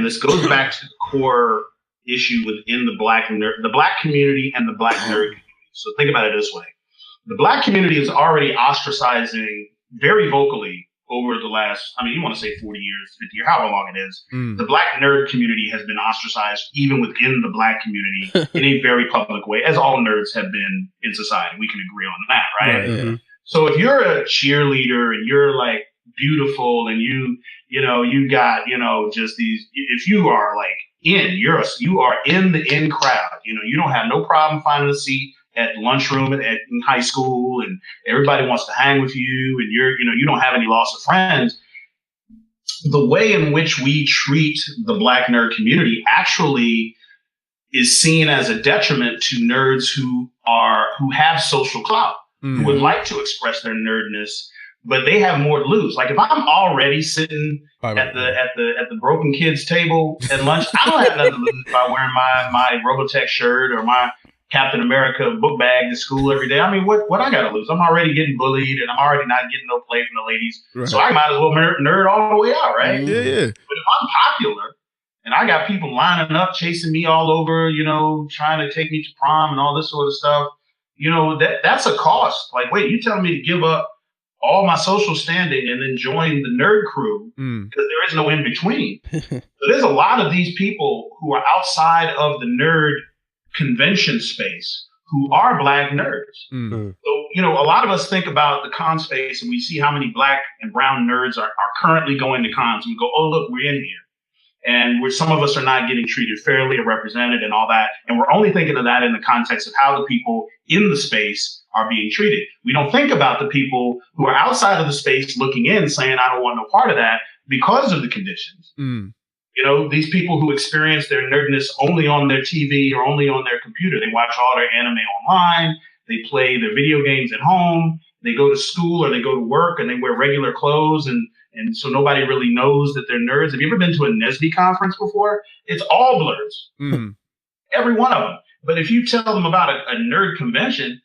C: this goes back to the core issue within the black community and the black nerd community. So think about it this way. The black community is already ostracizing very vocally over the last, you want to say 40 years, 50 years, however long it is. The black nerd community has been ostracized even within the black community in a very public way, as all nerds have been in society. We can agree on that, right?
A: Yeah.
C: So if you're a cheerleader and you're like beautiful and you got, just these, if you are like you are in the in crowd, you don't have no problem finding a seat at lunchroom in high school and everybody wants to hang with you and you don't have any loss of friends. The way in which we treat the black nerd community actually is seen as a detriment to nerds who have social clout. Who would like to express their nerdness, but they have more to lose. Like if I'm already sitting at the broken kids table at lunch, I don't have nothing to lose by wearing my Robotech shirt or my Captain America book bag to school every day. What I got to lose? I'm already getting bullied and I'm already not getting no play from the ladies. Right. So I might as well nerd all the way out, right?
A: Yeah.
C: But if I'm popular and I got people lining up, chasing me all over, trying to take me to prom and all this sort of stuff, that's a cost. Like, wait, you telling me to give up all my social standing and then join the nerd crew because there is no in between. So there's a lot of these people who are outside of the nerd convention space who are black nerds. So, a lot of us think about the con space and we see how many black and brown nerds are currently going to cons. And we go, oh, look, we're in here. And some of us are not getting treated fairly or represented and all that. And we're only thinking of that in the context of how the people in the space are being treated. We don't think about the people who are outside of the space looking in saying, I don't want no part of that because of the conditions. These people who experience their nerdness only on their TV or only on their computer. They watch all their anime online. They play their video games at home. They go to school or they go to work and they wear regular clothes. And so nobody really knows that they're nerds. Have you ever been to a NESB conference before? It's all blurs. Every one of them. But if you tell them about a nerd convention,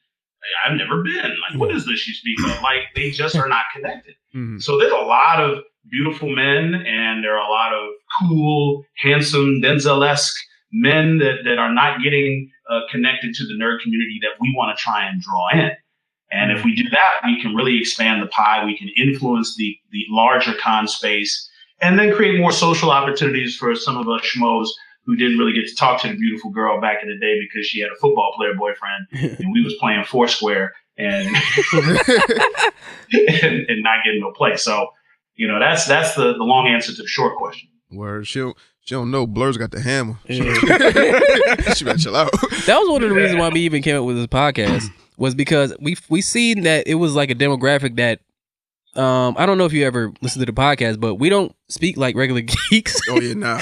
C: I've never been. Like, what is this you speak of? Like, they just are not connected. So there's a lot of beautiful men and there are a lot of cool, handsome, Denzel-esque men that are not getting connected to the nerd community that we want to try and draw in. And if we do that, we can really expand the pie. We can influence the larger con space and then create more social opportunities for some of us schmoes who didn't really get to talk to the beautiful girl back in the day because she had a football player boyfriend, and we was playing Foursquare and and not getting no play. So, that's the long answer to the short question.
A: Word, she don't know. Blur's got the hammer.
D: Yeah.
A: She better chill out.
D: That was one of the reasons why we even came up with this podcast, was because we seen that it was like a demographic that I don't know if you ever listen to the podcast, but we don't speak like regular geeks.
A: Oh yeah, nah.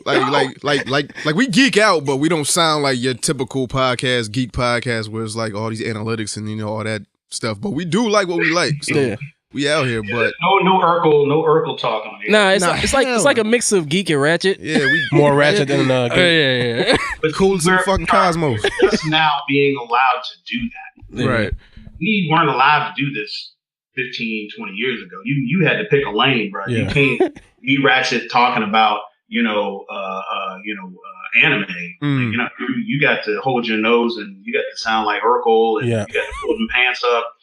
A: like we geek out, but we don't sound like your typical geek podcast where it's like all these analytics and all that stuff. But we do like what we like. So
D: Yeah.
A: we out here, but
C: no Urkel talk on here.
D: Nah, it's like a mix of geek and ratchet.
A: yeah, we
B: More ratchet than geek.
D: Yeah.
C: But
A: cool as the fucking cosmos.
C: We're just now being allowed to do that.
A: Right.
C: We weren't allowed to do this 15, 20 years ago. You had to pick a lane, bro.
B: Yeah.
C: You can't be ratchet talking about anime. You got to hold your nose and you got to sound like Urkel and you got to pull them pants up.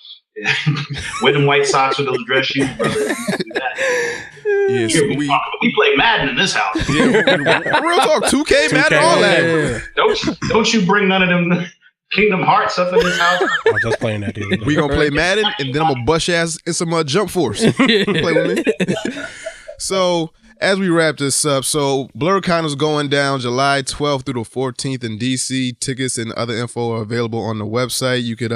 C: Wear them white socks with those dress shoes, brother.
A: Yes,
C: we play Madden in this house.
A: Yeah, real talk, 2K, Madden, all that.
D: Yeah.
C: Don't you bring none of them Kingdom Hearts up in this house.
B: I was just playing that dude.
A: We gonna play Madden, and then I'm gonna bust your ass in some Jump Force. Play with me. So as we wrap this up, so BlerDCon is going down July 12th through the 14th in DC. Tickets and other info are available on the website. You could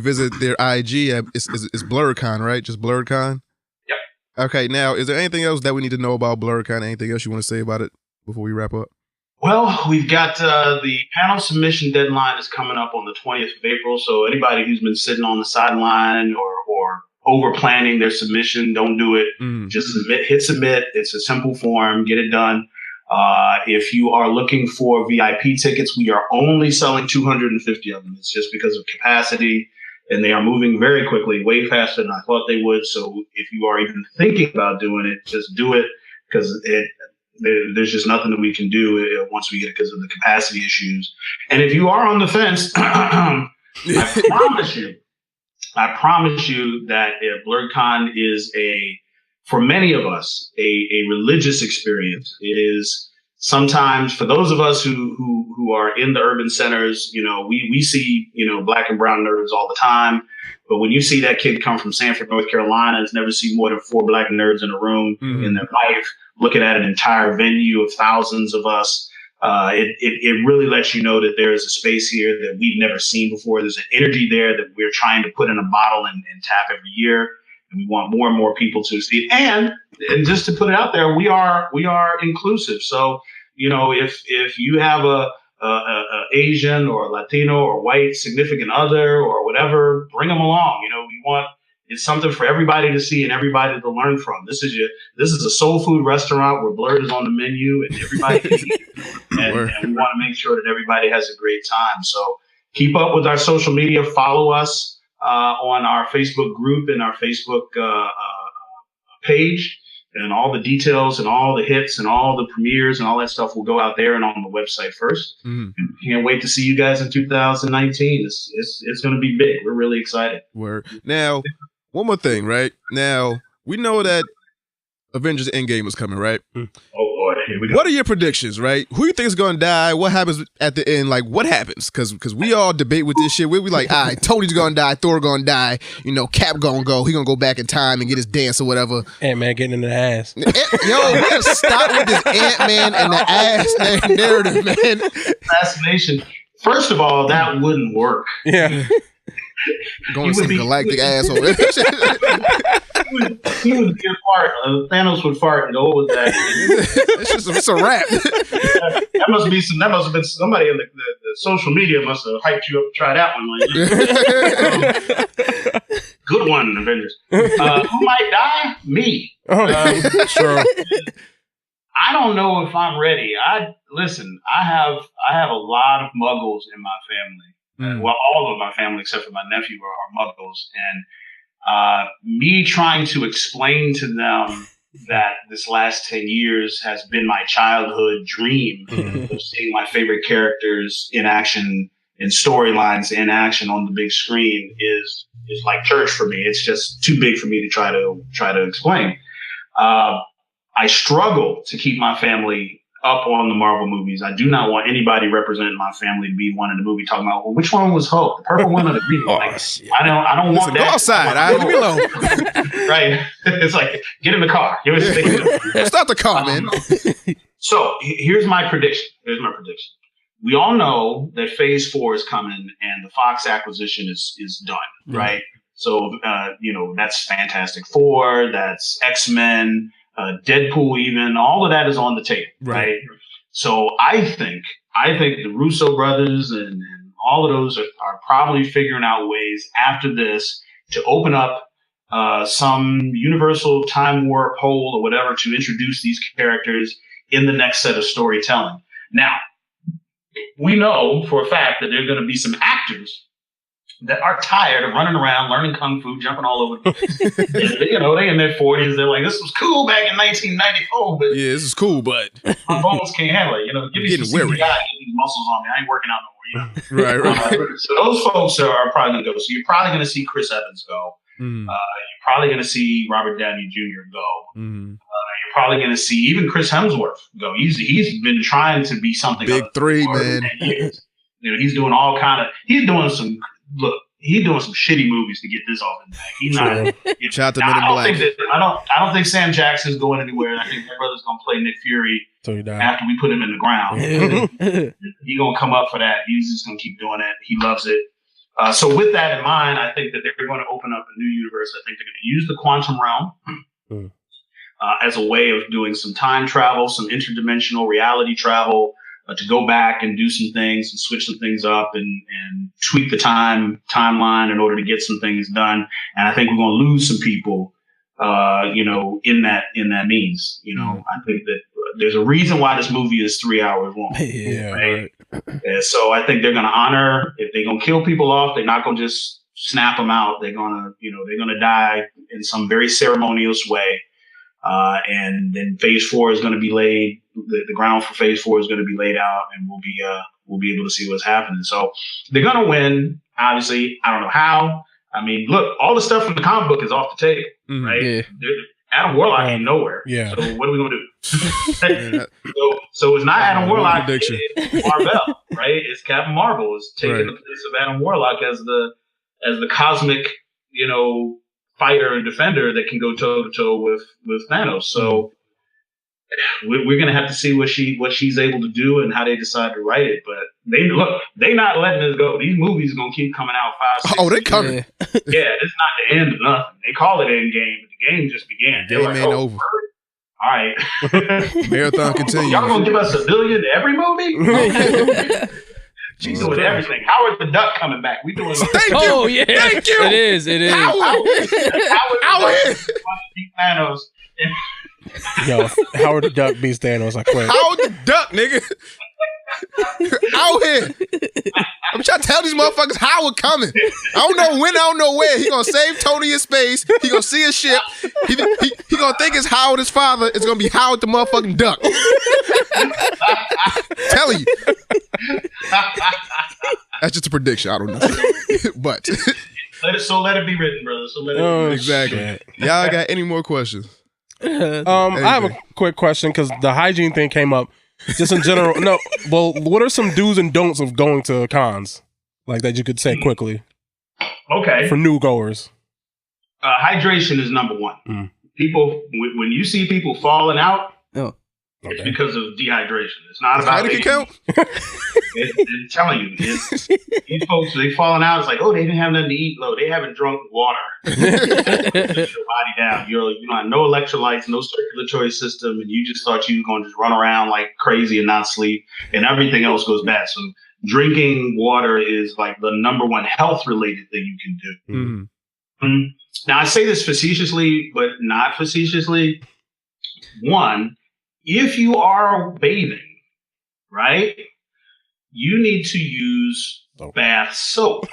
A: visit their IG. It's BlerDCon, right? Just BlerDCon?
C: Yep.
A: Okay, now, is there anything else that we need to know about BlerDCon? Anything else you want to say about it before we wrap up?
C: Well, we've got the panel submission deadline is coming up on the 20th of April. So anybody who's been sitting on the sideline or over planning their submission, don't do it. Just hit submit. It's a simple form. Get it done. If you are looking for VIP tickets, we are only selling 250 of them. It's just because of capacity, and they are moving very quickly, way faster than I thought they would. So if you are even thinking about doing it, just do it, because there's just nothing that we can do once we get it because of the capacity issues. And if you are on the fence, I promise you that BlerDCon is for many of us, a religious experience. It is sometimes, for those of us who are in the urban centers, we see, black and brown nerds all the time. But when you see that kid come from Sanford, North Carolina, has never seen more than 4 black nerds in a room in their life, looking at an entire venue of thousands of us, it really lets you know that there is a space here that we've never seen before. There's an energy there that we're trying to put in a bottle and tap every year. And we want more and more people to see it. And just to put it out there, we are inclusive. So, if you have a Asian or Latino or white significant other or whatever, bring them along. It's something for everybody to see and everybody to learn from. This is a soul food restaurant where Blerd is on the menu and everybody can eat. And we want to make sure that everybody has a great time. So keep up with our social media. Follow us on our Facebook group and our Facebook page. And all the details and all the hits and all the premieres and all that stuff will go out there and on the website first. And can't wait to see you guys in 2019. It's going to be big. We're really excited.
A: Word. Now, one more thing, right? Now, we know that Avengers Endgame is coming, right?
C: Oh, Lord. Here we go.
A: What are your predictions, right? Who you think is going to die? What happens at the end? Like, what happens? Because we all debate with this shit. We like, all right, Tony's going to die. Thor going to die. Cap going to go. He going to go back in time and get his dance or whatever.
B: Ant-Man getting in the ass.
A: Yo, we got to stop with this Ant-Man and the ass narrative, man.
C: Assassination. First of all, that wouldn't work.
B: Yeah.
A: Going to some galactic asshole.
C: He would be a fart. Thanos would fart and go, what was that?
A: It's a wrap.
C: That must have been somebody in the social media must have hyped you up to try that one. Good one, Avengers. Who might die? Me.
B: Sure.
C: I don't know if I'm ready. I have a lot of muggles in my family. Well, all of my family except for my nephew are muggles. And me trying to explain to them that this last 10 years has been my childhood dream of seeing my favorite characters in action, in storylines in action on the big screen is like church for me. It's just too big for me to try to explain. I struggle to keep my family up on the Marvel movies. I do not want anybody representing my family to be one in the movie talking about, well, which one was Hulk, the purple one or the green one? Like, I don't want that.
A: Go outside. Leave me alone.
C: Right? It's like, get in the car.
A: Start the car, man.
C: So here's my prediction. We all know that Phase 4 is coming and the Fox acquisition is done, right? So, that's Fantastic Four, that's X-Men, Deadpool even, all of that is on the table, right? So I think the Russo brothers and all of those are probably figuring out ways after this to open up some universal time warp hole or whatever to introduce these characters in the next set of storytelling. Now, we know for a fact that there are going to be some actors that are tired of running around, learning kung fu, jumping all over the place. They in their 40s. They're like, this was cool back in 1994, but
A: yeah, this is cool, but
C: my bones can't handle it. Give me some CGI, get these muscles on me. I ain't working out no more. Right. So those folks are probably going to go. So you're probably going to see Chris Evans go. You're probably going to see Robert Downey Jr. go. You're probably going to see even Chris Hemsworth go. He's been trying to be something
A: big three, man.
C: He's doing all kind of. He's doing some shitty movies to get this off his back. He's not.
A: Shout out to Men in Black.
C: I don't think Sam Jackson's going anywhere. I think my brother's going to play Nick Fury after we put him in the ground. He's going to come up for that. He's just going to keep doing it. He loves it. So with that in mind, I think that they're going to open up a new universe. I think they're going to use the quantum realm as a way of doing some time travel, some interdimensional reality travel, to go back and do some things and switch some things up and tweak the timeline in order to get some things done. And I think we're going to lose some people, in that means. I think that there's a reason why this movie is 3 hours long. Right? And so I think they're going to honor, if they're going to kill people off, they're not going to just snap them out. They're going to die in some very ceremonious way. And then Phase 4 is going to be laid. The ground for Phase 4 is going to be laid out, and we'll be able to see what's happening. So they're going to win. Obviously, I don't know how. I mean, look, all the stuff from the comic book is off the table, right? Yeah. Adam Warlock ain't nowhere. Yeah. So what are we going to do? so it's not Adam Warlock. It's Marvel, right? It's Captain Marvel is taking the place of Adam Warlock as the cosmic, fighter and defender that can go toe to toe with Thanos. So we're going to have to see what she's able to do and how they decide to write it. But they're not letting this go. These movies are going to keep coming out 5, 6.
A: Oh, they're coming.
C: Yeah, it's not the end of nothing. They call it Endgame, but the game just began.
A: Game ain't over.
C: All right.
A: Marathon continues.
C: Y'all going to give us $1 billion to every movie? She's doing everything. Howard the Duck coming back. We doing.
A: Thank you.
D: Oh yeah,
A: thank you.
D: It is.
C: Howard Thanos.
B: Yo, Howard the Duck beats Thanos. I quit.
A: Howard the Duck, nigga. Out here. I'm trying to tell these motherfuckers Howard coming. I don't know when, I don't know where. He gonna save Tony in space. He gonna see a ship. He gonna think it's Howard his father. It's gonna be Howard the motherfucking Duck. Telling you. That's just a prediction. I don't know. But
C: let it be written, brother. So let it be written.
A: Exactly. Y'all got any more questions?
B: I have a quick question because the hygiene thing came up. Just in general, no. Well, what are some do's and don'ts of going to cons, like that you could say quickly?
C: Okay,
B: for new goers,
C: hydration is number one. People, when you see people falling out, it's because of dehydration. It's not about
A: it. Count.
C: It's telling you, these folks they falling out. It's like, oh, they didn't have nothing to eat. No, they haven't drunk water. Your body down. You have no electrolytes, no circulatory system, and you just thought you were going to just run around like crazy and not sleep, and everything else goes bad. So drinking water is like the number one health related thing you can do. Mm-hmm. Now I say this facetiously, but not facetiously. One, if you are bathing, right, you need to use bath soap.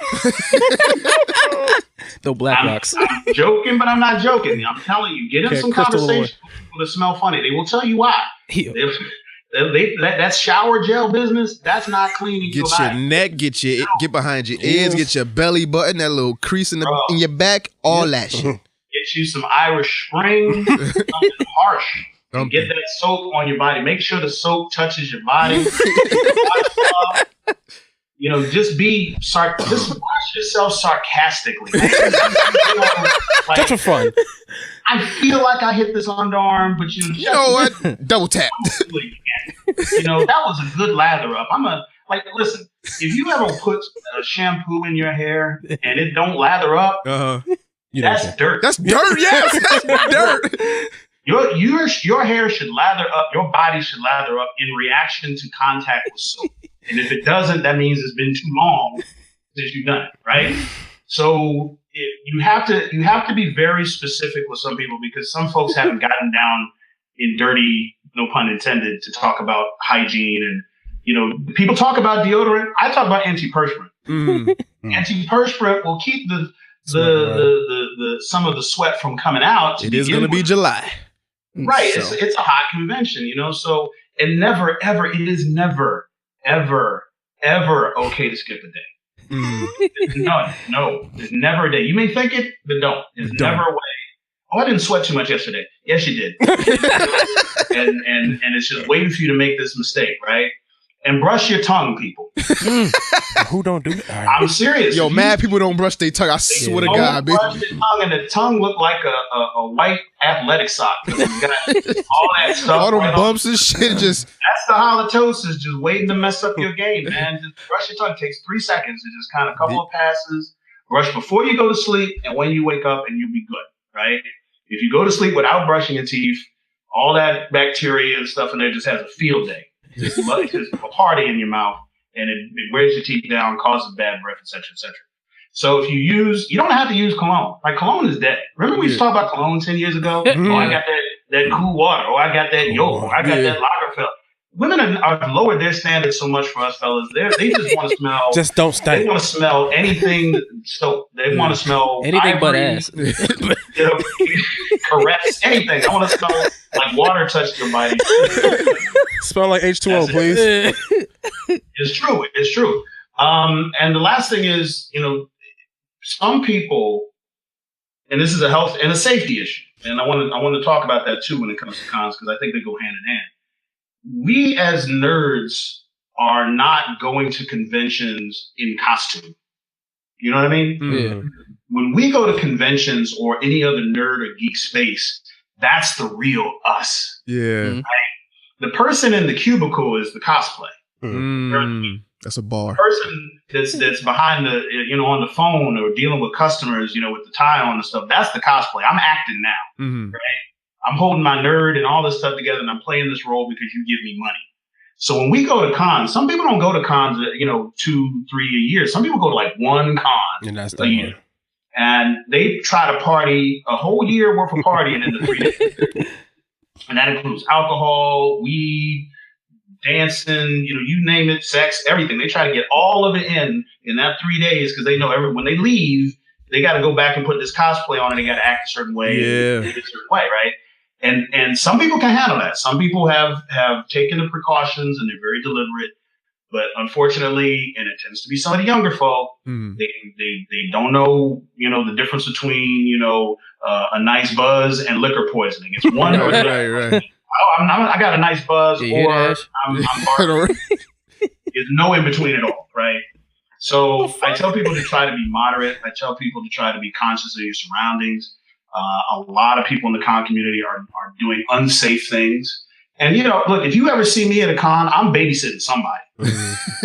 D: The Black Rocks.
C: I'm joking, but I'm not joking. I'm telling you, get in some conversation with people that smell funny. They will tell you why. That shower gel business, that's not cleaning your body.
A: Get your neck, get behind your ears, get your belly button, that little crease in your back, all that shit.
C: Get you some Irish Spring, something harsh. And get that soap on your body. Make sure the soap touches your body. You know, just wash yourself sarcastically. Like,
B: just for fun.
C: I feel like I hit this underarm, but you
A: know what? Double tap.
C: You know, that was a good lather up. Listen, if you ever put a shampoo in your hair and it don't lather up, that's dirt.
A: That's dirt, yes. That's dirt.
C: Your hair should lather up, your body should lather up in reaction to contact with soap. And if it doesn't, that means it's been too long since you've done it, right? So you have to be very specific with some people because some folks haven't gotten down in dirty, no pun intended, to talk about hygiene. And, you know, people talk about deodorant. I talk about antiperspirant. Antiperspirant will keep the some of the sweat from coming out.
A: It is going to be July.
C: Right. So. It's a hot convention, you know, so it is never, ever okay to skip a day. No, there's never a day. You may think it, but don't. There's never a way. Oh, I didn't sweat too much yesterday. Yes, you did. and it's just waiting for you to make this mistake, right? And brush your tongue, people.
B: Who don't do that?
C: I'm serious.
A: Yo, mad people don't brush their tongue. I swear to God, bitch.
C: Brush your tongue, and the tongue look like a white athletic sock. It's got all that stuff.
A: All them bumps and shit. Just
C: that's the halitosis, just waiting to mess up your game, man. Just brush your tongue. It takes 3 seconds. It's just kind of a couple of passes. Brush before you go to sleep, and when you wake up, and you'll be good, right? If you go to sleep without brushing your teeth, all that bacteria and stuff in there just has a field day. It's just a party in your mouth, and it wears your teeth down, causes bad breath, etc., etc. So if you don't have to use cologne. Like, cologne is dead. Remember we used to talk about cologne 10 years ago? Oh, I got that cool water. Oh, I got that Yo. I got that Lagerfeld. Women are lowered their standards so much for us fellas. They just want to smell.
B: Just don't stink.
C: They want to smell anything soap. They want to smell
D: anything
C: ivory,
D: but ass.
C: You know, caress, anything. I want to smell like water touched your body.
B: Smell like H2O, please.
C: It's true. It's true. And the last thing is, you know, some people, and this is a health and a safety issue, and I want to talk about that too when it comes to cons, because I think they go hand in hand. We as nerds are not going to conventions in costume. You know what I mean?
A: Yeah.
C: When we go to conventions or any other nerd or geek space, that's the real us.
A: Yeah.
C: Right? The person in the cubicle is the cosplay.
A: That's a bar.
C: The person that's behind the, you know, on the phone or dealing with customers, you know, with the tie on and stuff, that's the cosplay. I'm acting now, right? I'm holding my nerd and all this stuff together, and I'm playing this role because you give me money. So when we go to cons, some people don't go to cons, you know, 2-3 a year. Some people go to like one con a year. And they try to party a whole year worth of partying in the 3 days. And that includes alcohol, weed, dancing, you know, you name it, sex, everything. They try to get all of it in that 3 days because they know when they leave, they got to go back and put this cosplay on and they got to act a certain way, a certain way, right? And some people can handle that. Some people have taken the precautions and they're very deliberate. But unfortunately, and it tends to be some of the younger folk, they don't know, you know, the difference between, you know, a nice buzz and liquor poisoning. It's one or the other. Right. Oh, I got a nice buzz, or I'm barking. There's no in between at all, right? So I tell people to try to be moderate. I tell people to try to be conscious of your surroundings. A lot of people in the con community are doing unsafe things. And, you know, look, if you ever see me at a con, I'm babysitting somebody. I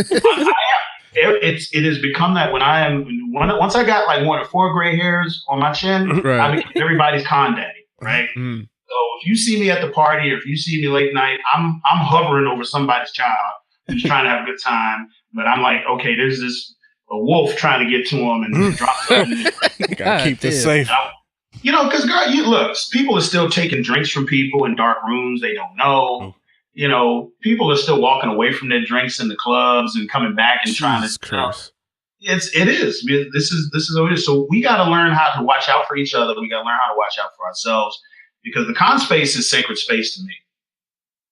C: am. It has become that once I got like 1 or 4 gray hairs on my chin, I become everybody's con daddy, right? So if you see me at the party or if you see me late night, I'm hovering over somebody's child who's trying to have a good time. But I'm like, okay, there's a wolf trying to get to him and drop something.
B: Gotta keep this safe.
C: You know, because look, people are still taking drinks from people in dark rooms they don't know. You know, people are still walking away from their drinks in the clubs and coming back and trying to. It is. This is what it is. So we got to learn how to watch out for each other. We got to learn how to watch out for ourselves, because the con space is sacred space to me.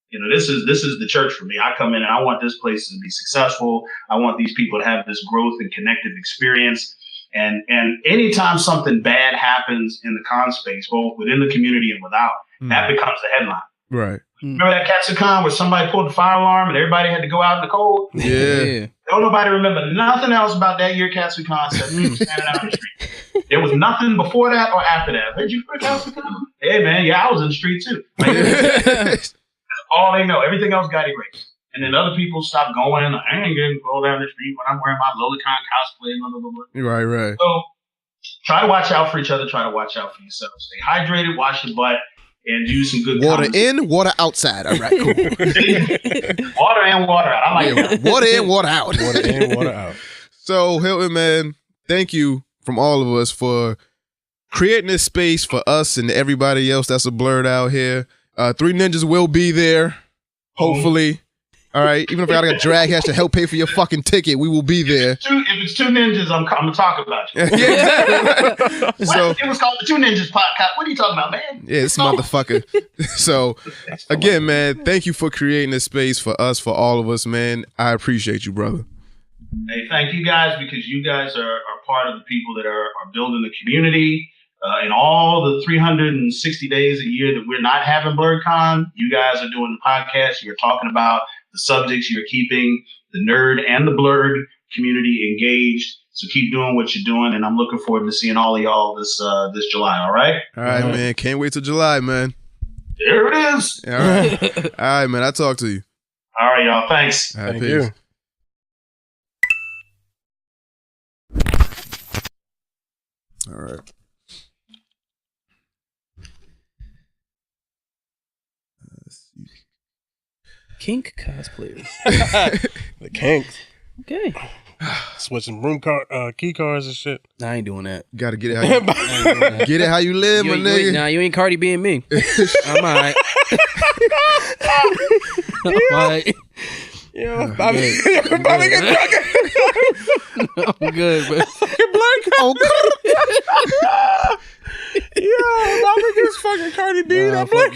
C: You know, this is the church for me. I come in and I want this place to be successful. I want these people to have this growth and connective experience. And anytime something bad happens in the con space, both within the community and without, that becomes the headline.
A: Right.
C: Remember that Katsucon where somebody pulled the fire alarm and everybody had to go out in the cold?
A: Yeah.
C: Don't nobody remember nothing else about that year Katsucon except people standing out in the street. There was nothing before that or after that. Did you for Katsucon? Hey man, yeah, I was in the street too. That's all they know. Everything else got erased. And then other people stopped going. I ain't gonna go down the street when I'm wearing my Lolicon cosplay. Blah, blah, blah, blah.
A: Right.
C: So try to watch out for each other. Try to watch out for yourself. Stay hydrated. Wash your butt. And do some good
A: water in, water outside. All right, cool.
C: Water in, water out. I like that.
A: Water in, water out.
B: Water in, water out.
A: So, Hilton, man, thank you from all of us for creating this space for us and everybody else that's a blurred out here. Three Ninjas will be there, hopefully. All right, even if I gotta drag Hesh to help pay for your fucking ticket, we will be there.
C: If it's two ninjas, I'm gonna talk about you.
A: Yeah, exactly. So
C: it was called the Two Ninjas podcast. What are you talking about, man?
A: Yeah, this motherfucker. So again, man, thank you for creating this space for us, for all of us, man. I appreciate you, brother.
C: Hey, thank you guys, because you guys are part of the people that are building the community. In all the 360 days a year that we're not having BlerDCon, you guys are doing the podcast. You're talking about the subjects. You're keeping the nerd and the blurred community engaged. So keep doing what you're doing, and I'm looking forward to seeing all of y'all this July. All right.
A: All right, man. Can't wait till July, man.
C: There it is.
A: All right, all right, man. I'll talk to you.
C: All right, y'all. Thanks.
A: All right,
B: Thank
A: peace.
B: you.
A: All right.
D: Kink cosplayers.
B: The kinks.
D: Okay.
B: Switching key cards and shit.
D: Nah, I ain't doing that.
A: Gotta get it how you get it how you live, my nigga.
D: Nah, you ain't Cardi B and me. I'm all right. I'm all right.
B: Yeah,
D: I'm good, but
B: yeah, Bobby gets fucking Cardi B.
A: Nah, fuck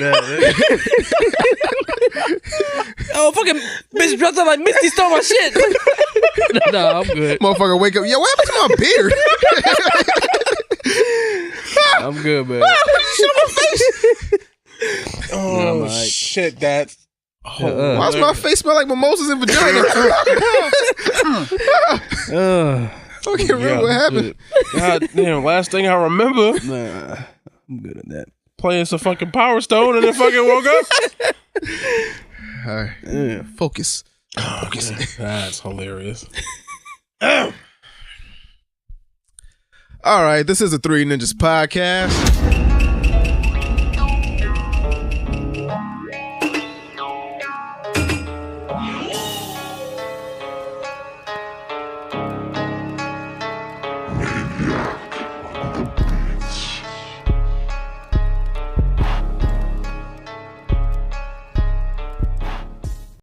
D: oh, fucking bitch dropped out like Misty stole my shit. No, I'm good.
A: Motherfucker, wake up. Yo, what happened to my beard?
D: I'm good, man.
A: Shut my face.
B: Oh,
D: right.
B: shit, that's...
A: Why's my face smell like mimosas and vagina? Okay, remember what happened.
B: God damn, last thing I remember,
D: Nah, I'm good at that.
B: playing some fucking Power Stone and then fucking woke up.
A: All right. Focus.
B: Focus. That's hilarious.
A: All right, this is the Three Ninjas podcast.